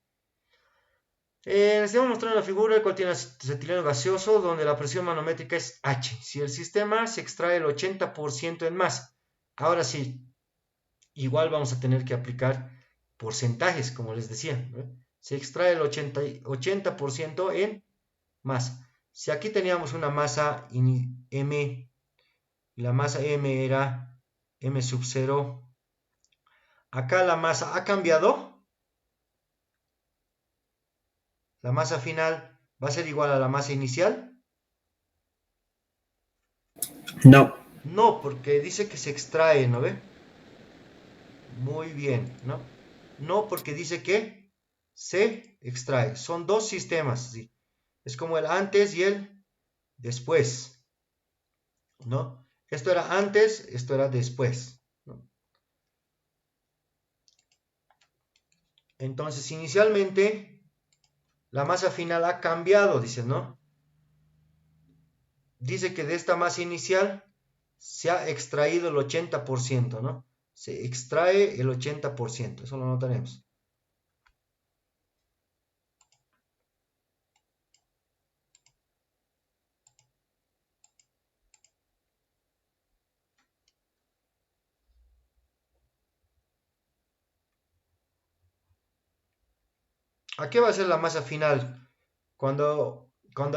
Les estamos mostrando la figura el cual tiene acetileno gaseoso donde la presión manométrica es H. Si el sistema se extrae el 80% en masa, ahora sí, igual vamos a tener que aplicar porcentajes, como les decía, ¿no? Se extrae el 80% en masa. Si aquí teníamos una masa M, y la masa M era M sub 0, acá la masa ha cambiado. La masa final va a ser igual a la masa inicial. No. No, porque dice que se extrae, ¿no ve? Muy bien, ¿no? No, porque dice que se extrae. Son dos sistemas, ¿sí? Es como el antes y el después, ¿no? Esto era antes, esto era después, ¿no? Entonces, inicialmente, la masa final ha cambiado, dice, ¿no? Dice que de esta masa inicial se ha extraído el 80%, ¿no? Se extrae el 80%, eso lo notaremos. ¿A qué va a ser la masa final? Cuando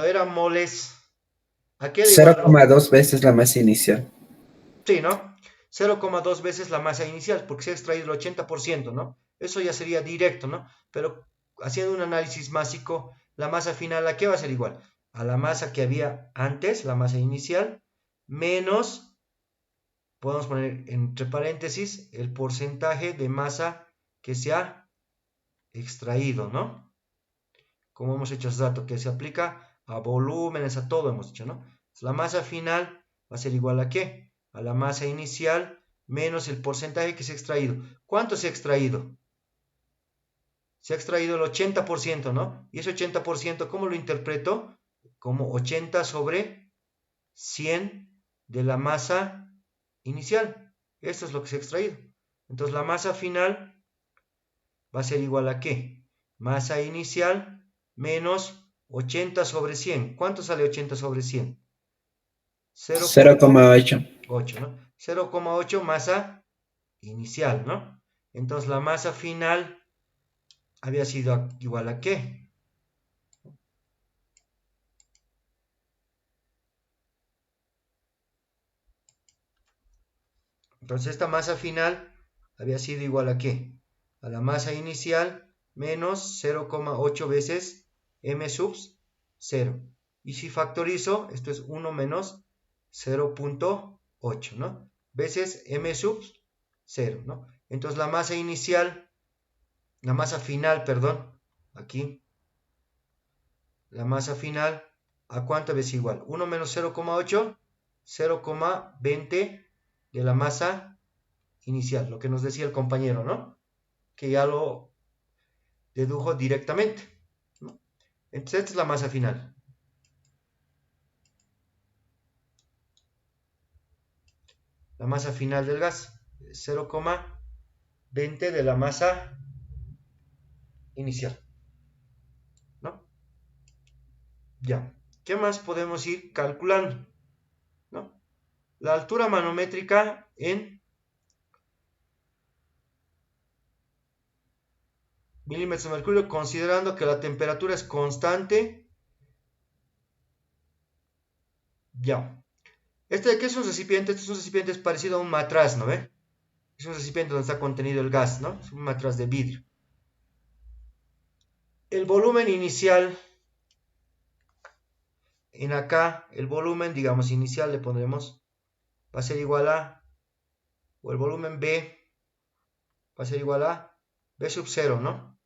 eran moles, ¿a qué era igual? 0,2 veces la masa inicial. Sí, ¿no? 0,2 veces la masa inicial, porque se ha extraído el 80%, ¿no? Eso ya sería directo, ¿no? Pero haciendo un análisis másico, la masa final, ¿a qué va a ser igual? A la masa que había antes, la masa inicial, menos, podemos poner entre paréntesis, el porcentaje de masa que se ha extraído, ¿no? Como hemos hecho hace rato, que se aplica a volúmenes, a todo hemos dicho, ¿no? La masa final va a ser igual a ¿qué? A la masa inicial menos el porcentaje que se ha extraído. ¿Cuánto se ha extraído? Se ha extraído el 80%, ¿no? Y ese 80%, ¿cómo lo interpreto? Como 80 sobre 100 de la masa inicial. Esto es lo que se ha extraído. Entonces la masa final va a ser igual a ¿qué? Masa inicial menos 80 sobre 100. ¿Cuánto sale 80 sobre 100? 0,8. 0,8, ¿no? 0,8 masa inicial, ¿no? Entonces la masa final había sido igual a ¿qué? Entonces esta masa final había sido igual a ¿qué? A la masa inicial menos 0,8 veces m sub 0. Y si factorizo, esto es 1 menos 0,8, ¿no? Veces m sub 0, ¿no? Entonces la masa inicial, la masa final, perdón, aquí, la masa final, ¿a cuánto es igual? 1 menos 0,8, 0,20 de la masa inicial, lo que nos decía el compañero, ¿no? Que ya lo dedujo directamente, ¿no? Entonces esta es la masa final. La masa final del gas, 0,20 de la masa inicial, ¿no? Ya. ¿Qué más podemos ir calculando? ¿No? La altura manométrica en milímetros de mercurio, considerando que la temperatura es constante. Ya. ¿Qué es un recipiente? Este es un recipiente parecido a un matraz, ¿no ve? Es un recipiente donde está contenido el gas, ¿no? Es un matraz de vidrio. El volumen inicial, en acá, el volumen, digamos, inicial le pondremos, va a ser igual a, o el volumen B, va a ser igual a B sub 0, ¿no?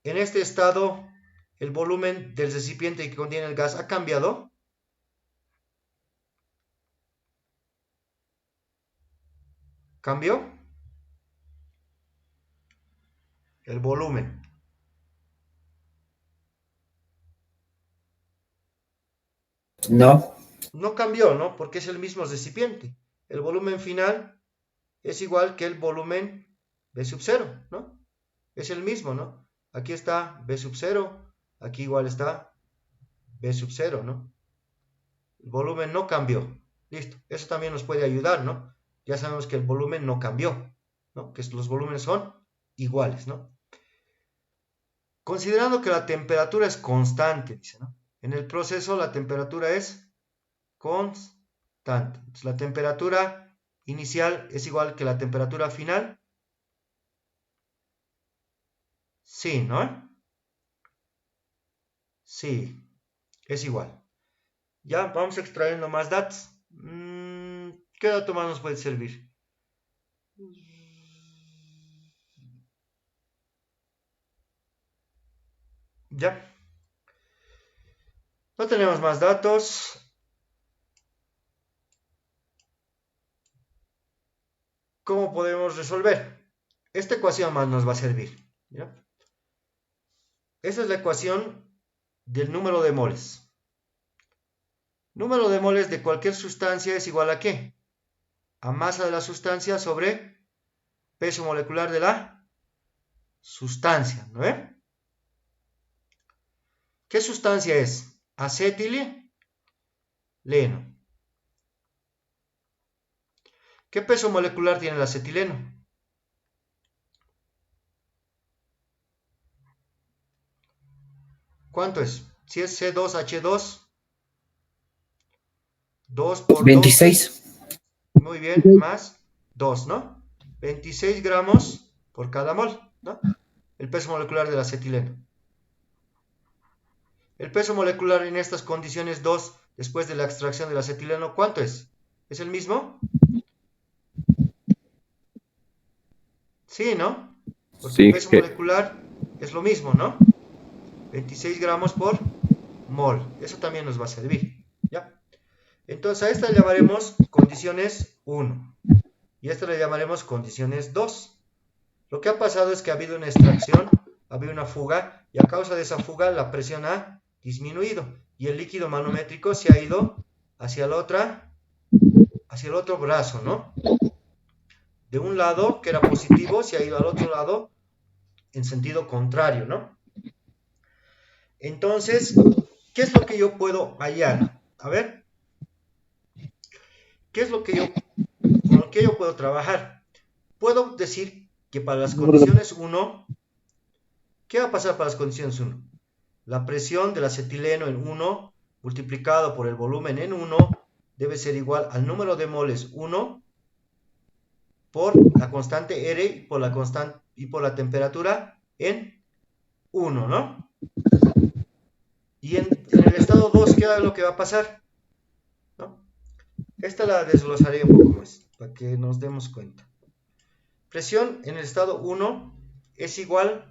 En este estado, el volumen del recipiente que contiene el gas ha cambiado. ¿Cambió? El volumen. No. No cambió, ¿no? Porque es el mismo recipiente. El volumen final es igual que el volumen B sub 0, ¿no? Es el mismo, ¿no? Aquí está B sub 0 aquí igual está B sub 0, ¿no? El volumen no cambió. Listo, eso también nos puede ayudar, ¿no? Ya sabemos que el volumen no cambió, ¿no? Que los volúmenes son iguales, ¿no? Considerando que la temperatura es constante, dice, ¿no? En el proceso la temperatura es constante. Entonces, la temperatura inicial es igual que la temperatura final. Sí, ¿no? Sí, es igual. Ya, vamos extrayendo más datos. ¿Qué dato más nos puede servir? Ya. No tenemos más datos. ¿Cómo podemos resolver? Esta ecuación más nos va a servir. ¿Ya? Esta es la ecuación del número de moles. Número de moles de cualquier sustancia es igual a ¿qué? A masa de la sustancia sobre peso molecular de la sustancia, ¿no ve? ¿Qué sustancia es? Acetileno. ¿Qué peso molecular tiene el acetileno? ¿Cuánto es? Si es C2H2, 2 por 26. 2, muy bien, más 2, ¿no? 26 gramos por cada mol, ¿no? El peso molecular del acetileno. El peso molecular en estas condiciones 2, después de la extracción del acetileno, ¿cuánto es? ¿Es el mismo? Sí, ¿no? Porque Sí, el peso molecular es lo mismo, ¿no? 26 gramos por mol. Eso también nos va a servir, ¿ya? Entonces a esta le llamaremos condiciones 1 y a esta le llamaremos condiciones 2. Lo que ha pasado es que ha habido una extracción, ha habido una fuga y a causa de esa fuga la presión ha disminuido y el líquido manométrico se ha ido hacia el otro brazo, ¿no? De un lado, que era positivo, se ha ido al otro lado en sentido contrario, ¿no? Entonces, ¿qué es lo que yo puedo hallar? A ver, ¿qué es lo que con lo que yo puedo trabajar? Puedo decir que para las condiciones 1, ¿qué va a pasar para las condiciones 1? La presión del acetileno en 1 multiplicado por el volumen en 1 debe ser igual al número de moles 1 por la constante R y por la temperatura en 1, ¿no? Y en el estado 2, ¿qué es lo que va a pasar? ¿No? Esta la desglosaré un poco más, para que nos demos cuenta. Presión en el estado 1 es igual...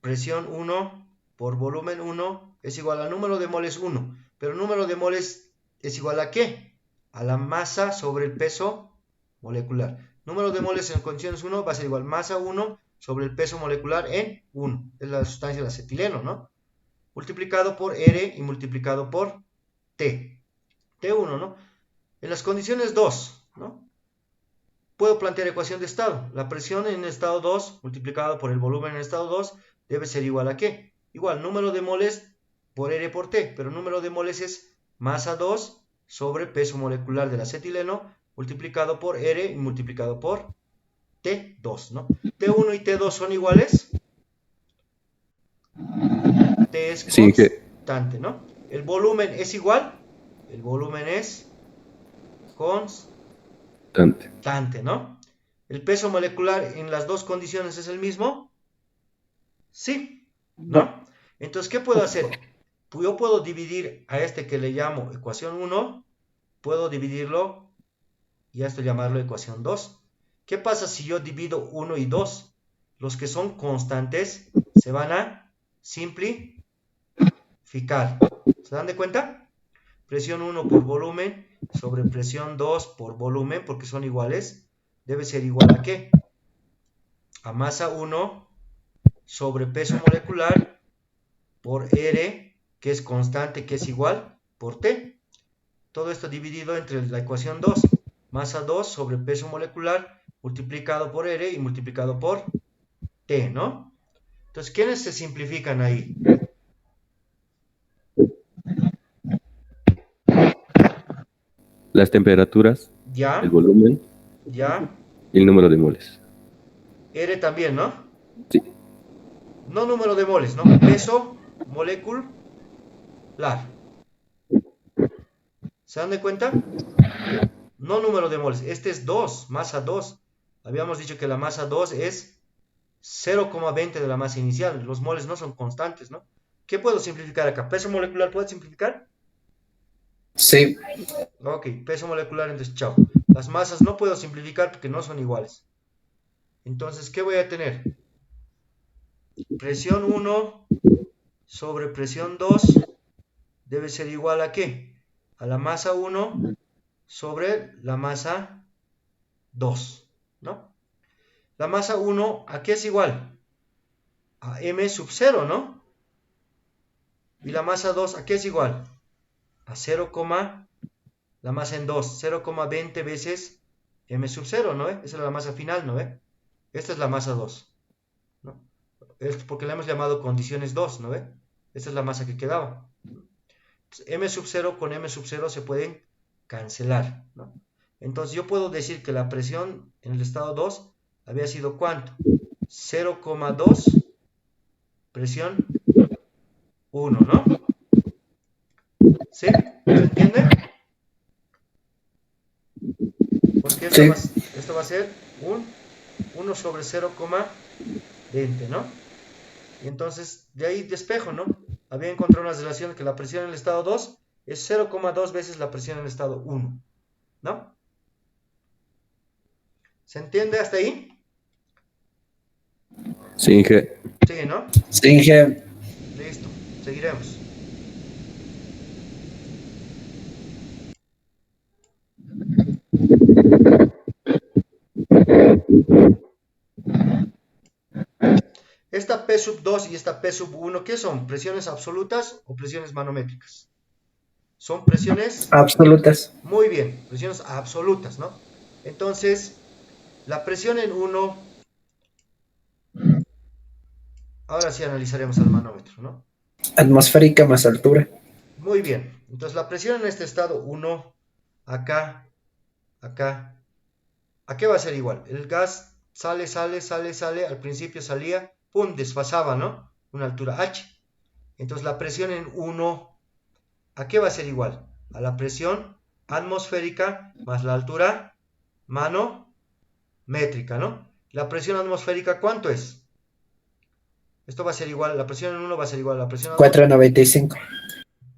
Presión 1 por volumen 1 es igual al número de moles 1. Pero el número de moles es igual a ¿qué? A la masa sobre el peso molecular. Número de moles en condiciones 1 va a ser igual masa 1 sobre el peso molecular en 1. Es la sustancia del acetileno, ¿no? Multiplicado por R y multiplicado por T. T1, ¿no? En las condiciones 2, ¿no? Puedo plantear ecuación de estado. La presión en el estado 2 multiplicado por el volumen en el estado 2 debe ser igual a ¿qué? Igual, número de moles por R por T, pero número de moles es masa 2 sobre peso molecular del acetileno multiplicado por R y multiplicado por T2, ¿no? T1 y T2 son iguales. T es constante, ¿no? El volumen es igual. El volumen es constante, ¿no? ¿El peso molecular en las dos condiciones es el mismo? Sí, ¿no? Entonces, ¿qué puedo hacer? Pues yo puedo dividir a este que le llamo ecuación 1, puedo dividirlo y a esto llamarlo ecuación 2. ¿Qué pasa si yo divido 1 y 2? Los que son constantes se van a simplificar. ¿Se dan de cuenta? Presión 1 por volumen sobre presión 2 por volumen, porque son iguales, debe ser igual a ¿qué? A masa 1 sobre peso molecular por R, que es constante, que es igual, por T. Todo esto dividido entre la ecuación 2. masa 2 sobre peso molecular multiplicado por R y multiplicado por T, ¿no? Entonces, ¿quiénes se simplifican ahí? Las temperaturas, el Ya, volumen ya, y el número de moles. R también, ¿no? Sí. No número de moles, ¿no? Peso molecular. ¿Se dan de cuenta? No número de moles. Este es 2, masa 2. Habíamos dicho que la masa 2 es 0,20 de la masa inicial. Los moles no son constantes, ¿no? ¿Qué puedo simplificar acá? ¿Peso molecular puede simplificar? Sí, Ok, peso molecular, entonces chao. Las masas no puedo simplificar porque no son iguales. Entonces, ¿qué voy a tener? Presión 1 sobre presión 2 debe ser igual a ¿qué? A la masa 1 sobre la masa 2, ¿no? La masa 1, ¿a qué es igual? A m sub 0, ¿no? Y la masa 2, ¿a qué es igual? A 0, la masa en 2, 0,20 veces m sub 0, ¿no? Esa es la masa final, ¿no? Esta es la masa 2, ¿no? Es porque la hemos llamado condiciones 2, ¿no? Esta es la masa que quedaba. Entonces, m sub 0 con m sub 0 se pueden cancelar, ¿no? Entonces yo puedo decir que la presión en el estado 2 había sido ¿cuánto? 0,2 presión 1, ¿no? ¿Sí? ¿Se entiende? Porque sí, esto va a ser un 1 sobre 0,20, ¿no? Y entonces, de ahí despejo, ¿no? Había encontrado una relación que la presión en el estado 2 es 0,2 veces la presión en el estado 1, ¿no? ¿Se entiende hasta ahí? Sí, Inge. Sí, ¿no? sí, Inge. Listo, seguiremos. Esta P sub 2 y esta P sub 1, ¿qué son? ¿Presiones absolutas o presiones manométricas? Son presiones, Absolutas. muy bien, presiones absolutas, ¿no? Entonces, la presión en 1, ahora sí analizaremos al manómetro, ¿no? Atmosférica más altura. Muy bien, entonces la presión en este estado 1, acá, acá, ¿a qué va a ser igual? El gas sale, al principio salía, pum, desfasaba, ¿no? Una altura H. Entonces la presión en 1, ¿a qué va a ser igual? A la presión atmosférica más la altura manométrica, ¿no? La presión atmosférica, ¿cuánto es? Esto va a ser igual, la presión en 1 va a ser igual a la presión atmosférica. 495.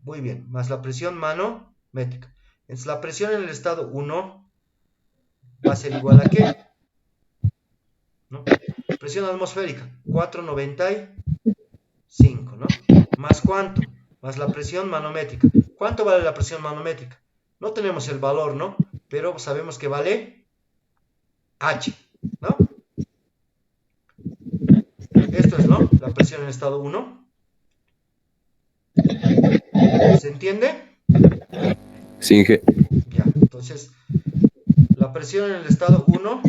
Muy bien, más la presión manométrica. Entonces la presión en el estado 1 va a ser igual a ¿qué? ¿No? Presión atmosférica, 495, ¿no? ¿Más cuánto? Más la presión manométrica. ¿Cuánto vale la presión manométrica? No tenemos el valor, ¿no? Pero sabemos que vale H, ¿no? Esto es, ¿no? La presión en estado 1. ¿Se entiende? Sí, Inge. Ya, entonces, la presión en el estado 1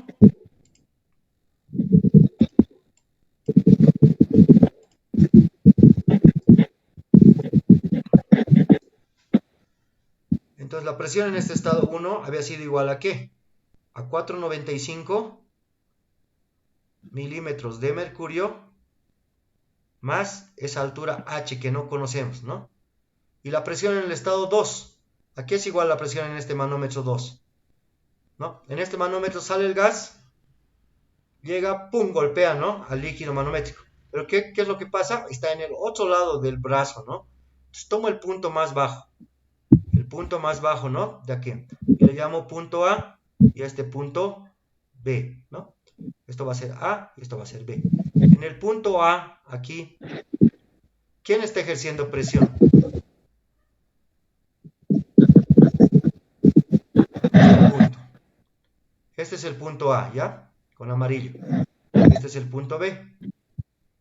entonces la presión en este estado 1 había sido igual a ¿qué? A 495 milímetros de mercurio más esa altura H que no conocemos, ¿no? Y la presión en el estado 2, ¿a qué es igual la presión en este manómetro 2? ¿No? En este manómetro sale el gas, llega, pum, golpea, ¿no? Al líquido manométrico. Pero ¿qué es lo que pasa? Está en el otro lado del brazo, ¿no? Entonces tomo el punto más bajo, ¿no? De aquí. Yo le llamo punto A y a este punto B, ¿no? Esto va a ser A y esto va a ser B. En el punto A, aquí, ¿quién está ejerciendo presión? Punto. Este es el punto A, ¿ya? Con amarillo. Este es el punto B.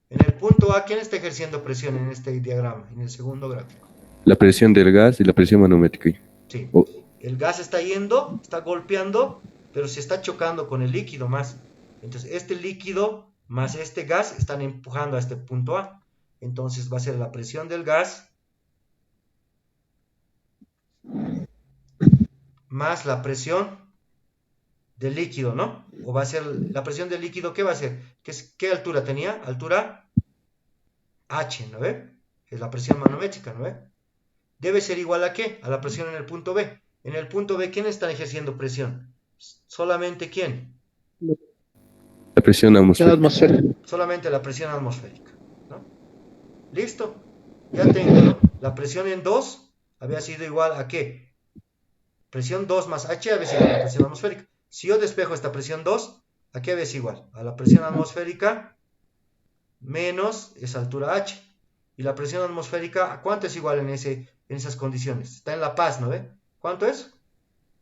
En el punto A, ¿quién está ejerciendo presión en este diagrama, en el segundo gráfico? La presión del gas y la presión manométrica. Sí. Oh, El gas está yendo, está golpeando, pero se está chocando con el líquido más. Entonces este líquido más este gas están empujando a este punto A. Entonces va a ser la presión del gas más la presión del líquido, ¿no? O va a ser la presión del líquido, ¿qué va a ser? ¿Qué altura tenía? Altura H, ¿no ve? Es la presión manométrica, ¿no ve? Debe ser igual a ¿qué? A la presión en el punto B. En el punto B, ¿quién está ejerciendo presión? Solamente ¿quién? La presión atmosférica. atmosférica. Solamente la presión atmosférica, ¿no? ¿Listo? Ya tengo, ¿no? La presión en 2 había sido igual a ¿qué? Presión 2 más H había sido igual a la presión atmosférica. Si yo despejo esta presión 2, ¿a qué había sido igual? A la presión atmosférica menos esa altura H. Y la presión atmosférica, ¿a cuánto es igual en esas condiciones? Está en La Paz, ¿no ve? ¿Cuánto es?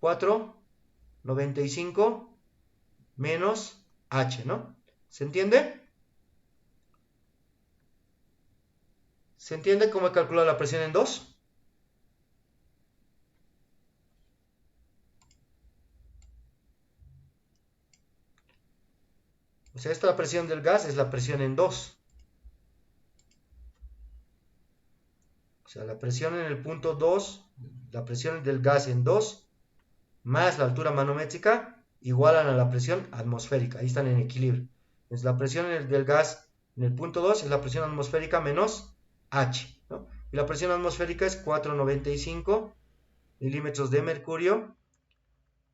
4,95 menos H, ¿no? ¿Se entiende? ¿Se entiende cómo he calculado la presión en 2? O sea, esta presión del gas es la presión en 2. O sea, la presión en el punto 2, la presión del gas en 2, más la altura manométrica, igualan a la presión atmosférica. Ahí están en equilibrio. Entonces, la presión del gas en el punto 2 es la presión atmosférica menos H, ¿no? Y la presión atmosférica es 4,95 milímetros de mercurio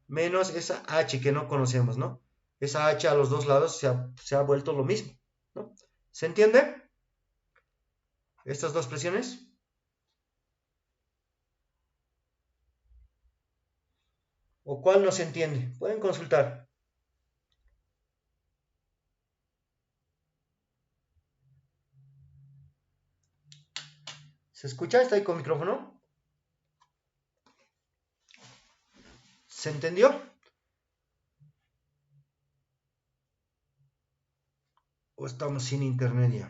menos esa H que no conocemos, ¿no? Esa H a los dos lados se ha vuelto lo mismo, ¿no? ¿Se entiende? Estas dos presiones. ¿O cuál no se entiende? Pueden consultar. ¿Se escucha? ¿Está ahí con micrófono? ¿Se entendió? ¿O estamos sin internet ya?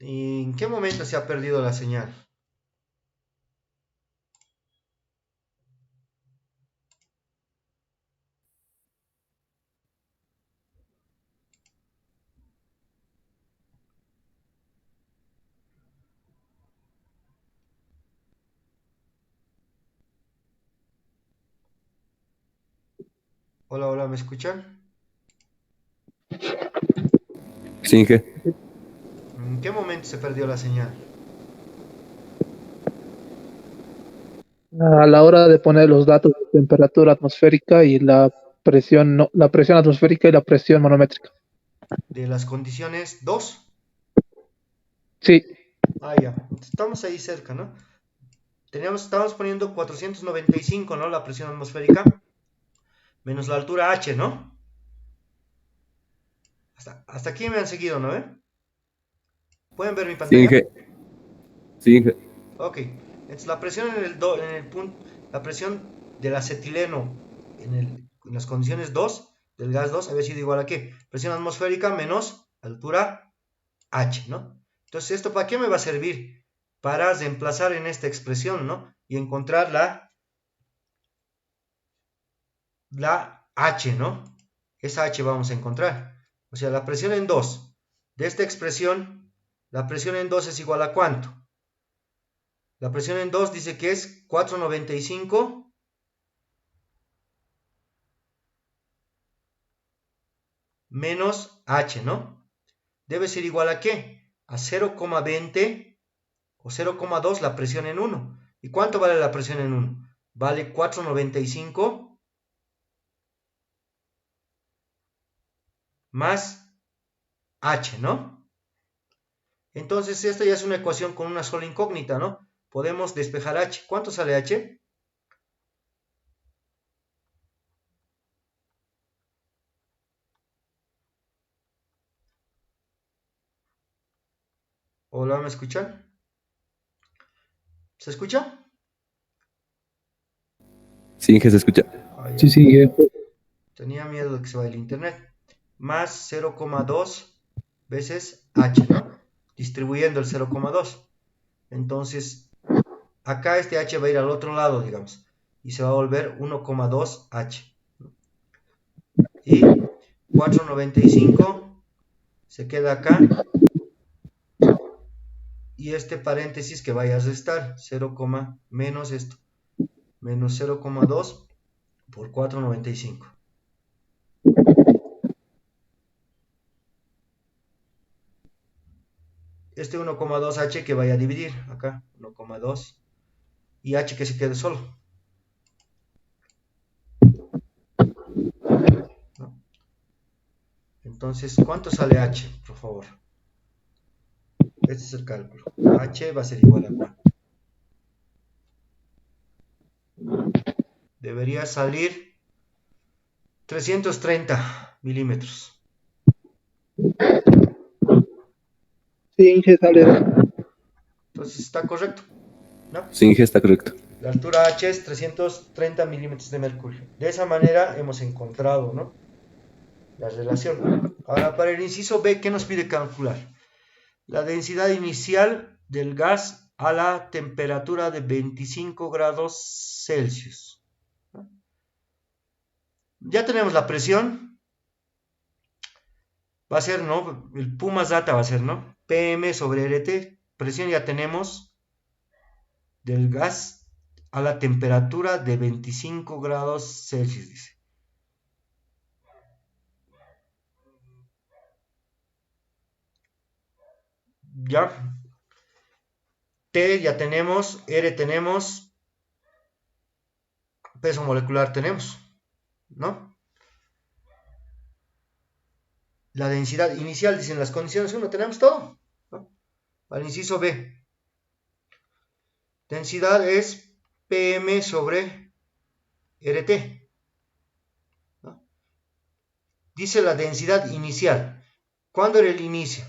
¿En qué momento se ha perdido la señal? Hola, hola, ¿me escuchan? Sí, Inge. ¿En qué momento se perdió la señal? A la hora de poner los datos de temperatura atmosférica y la presión, no, la presión atmosférica y la presión manométrica. De las condiciones 2. Sí, Ah, ya. Estamos ahí cerca, ¿no? Estábamos poniendo 495, ¿no? La presión atmosférica. Menos la altura H, ¿no? Hasta aquí me han seguido, ¿no? ¿Pueden ver mi Sí, pantalla? Inge. Sí, Inge. Ok. Entonces la presión en el punto, la presión del acetileno en las condiciones 2, del gas 2, había sido igual a ¿qué? Presión atmosférica menos altura H, ¿no? Entonces, ¿esto para qué me va a servir? Para reemplazar en esta expresión, ¿no? Y encontrar la H, ¿no? Esa H vamos a encontrar. O sea, la presión en 2 de esta expresión, la presión en 2 es igual a ¿cuánto? La presión en 2 dice que es 4,95 menos H, ¿no? Debe ser igual a ¿qué? A 0,20 o 0,2 la presión en 1. ¿Y cuánto vale la presión en 1? Vale 4,95 más H, ¿no? Entonces esta ya es una ecuación con una sola incógnita, ¿no? Podemos despejar h. ¿Cuánto sale h? Hola, ¿me escuchan? ¿Se escucha? Sí, Inge, se escucha. Ah, Sí, ya. sí, Tenía miedo de que se vaya el internet. Más 0,2 veces h, ¿no? Distribuyendo el 0,2. Entonces, acá este h va a ir al otro lado, digamos. Y se va a volver 1,2h. Y 495 se queda acá. Y este paréntesis que vaya a restar 0, menos esto. Menos 0,2 por 495. Este 1,2h que vaya a dividir acá. 1,2 y h que se quede solo. ¿No? Entonces, ¿cuánto sale h, por favor? Este es el cálculo. H va a ser igual a cuánto. Debería salir 330 milímetros. sí, Inge, sale. Entonces está correcto, ¿no? Sí, Inge, está correcto. La altura H es 330 milímetros de mercurio. De esa manera hemos encontrado, ¿no?, la relación. Ahora, para el inciso B, ¿qué nos pide calcular? La densidad inicial del gas a la temperatura de 25 grados Celsius. ¿No? Ya tenemos la presión. Va a ser, ¿no? El Q más data va a ser, ¿no? PM sobre RT. Presión ya tenemos del gas a la temperatura de 25 grados Celsius, dice. Ya. T ya tenemos, R tenemos, peso molecular tenemos, ¿no? La densidad inicial, dicen las condiciones 1, tenemos todo, ¿no? Al inciso B. Densidad es PM sobre RT, ¿no? Dice la densidad inicial. ¿Cuándo era el inicio?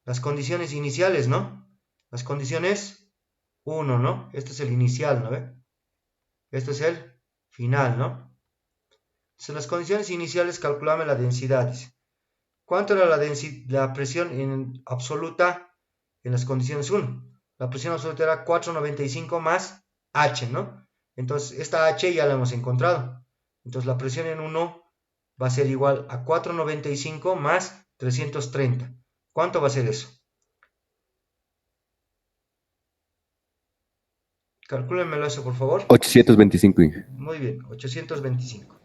Las condiciones iniciales, ¿no? Las condiciones 1, ¿no? Este es el inicial, ¿no ve? Este es el final, ¿no? Entonces, las condiciones iniciales, calculame la densidad, dice. ¿Cuánto era la presión en absoluta en las condiciones 1? La presión absoluta era 495 más H, ¿no? Entonces, esta H ya la hemos encontrado. Entonces, la presión en 1 va a ser igual a 495 más 330. ¿Cuánto va a ser eso? Calcúlenmelo eso, por favor. 825, Inge. Muy bien, 825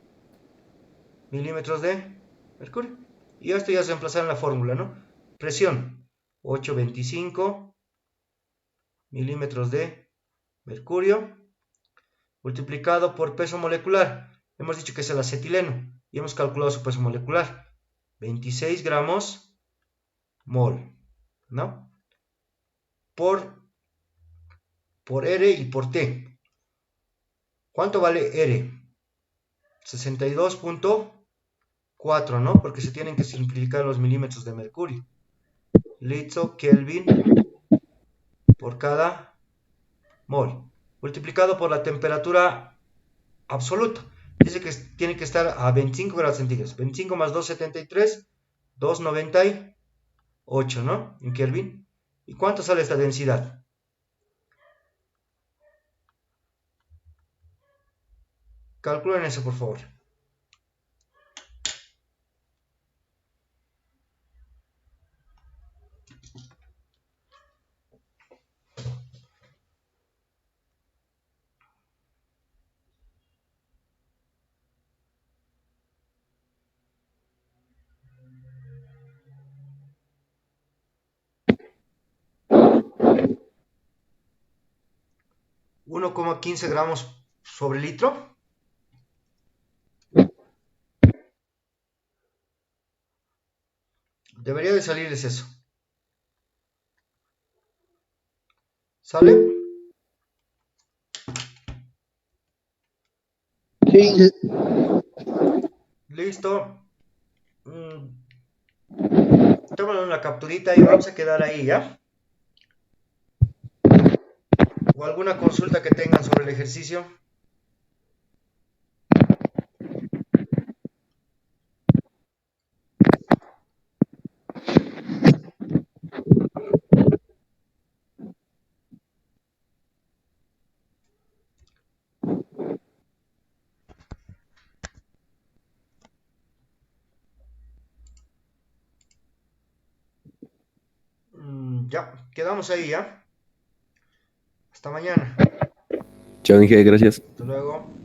milímetros de mercurio. Y esto ya se reemplazará en la fórmula, ¿no? Presión, 825 milímetros de mercurio, multiplicado por peso molecular. Hemos dicho que es el acetileno y hemos calculado su peso molecular. 26 gramos mol, ¿no? Por R y por T. ¿Cuánto vale R? 62.4, ¿no? Porque se tienen que simplificar los milímetros de mercurio. Litro Kelvin por cada mol, multiplicado por la temperatura absoluta. Dice que tiene que estar a 25 grados centígrados. 25 más 273, 298, ¿no? En Kelvin. ¿Y cuánto sale esta densidad? Calculen eso, por favor. ¿1,15 gramos sobre litro? Debería de salirles eso. ¿Sale? Sí, Listo. Tómale una capturita y vamos a quedar ahí, ¿ya? ¿O alguna consulta que tengan sobre el ejercicio? Ya, quedamos ahí, ¿ya? Hasta mañana. Chao, Inge, gracias. Hasta luego.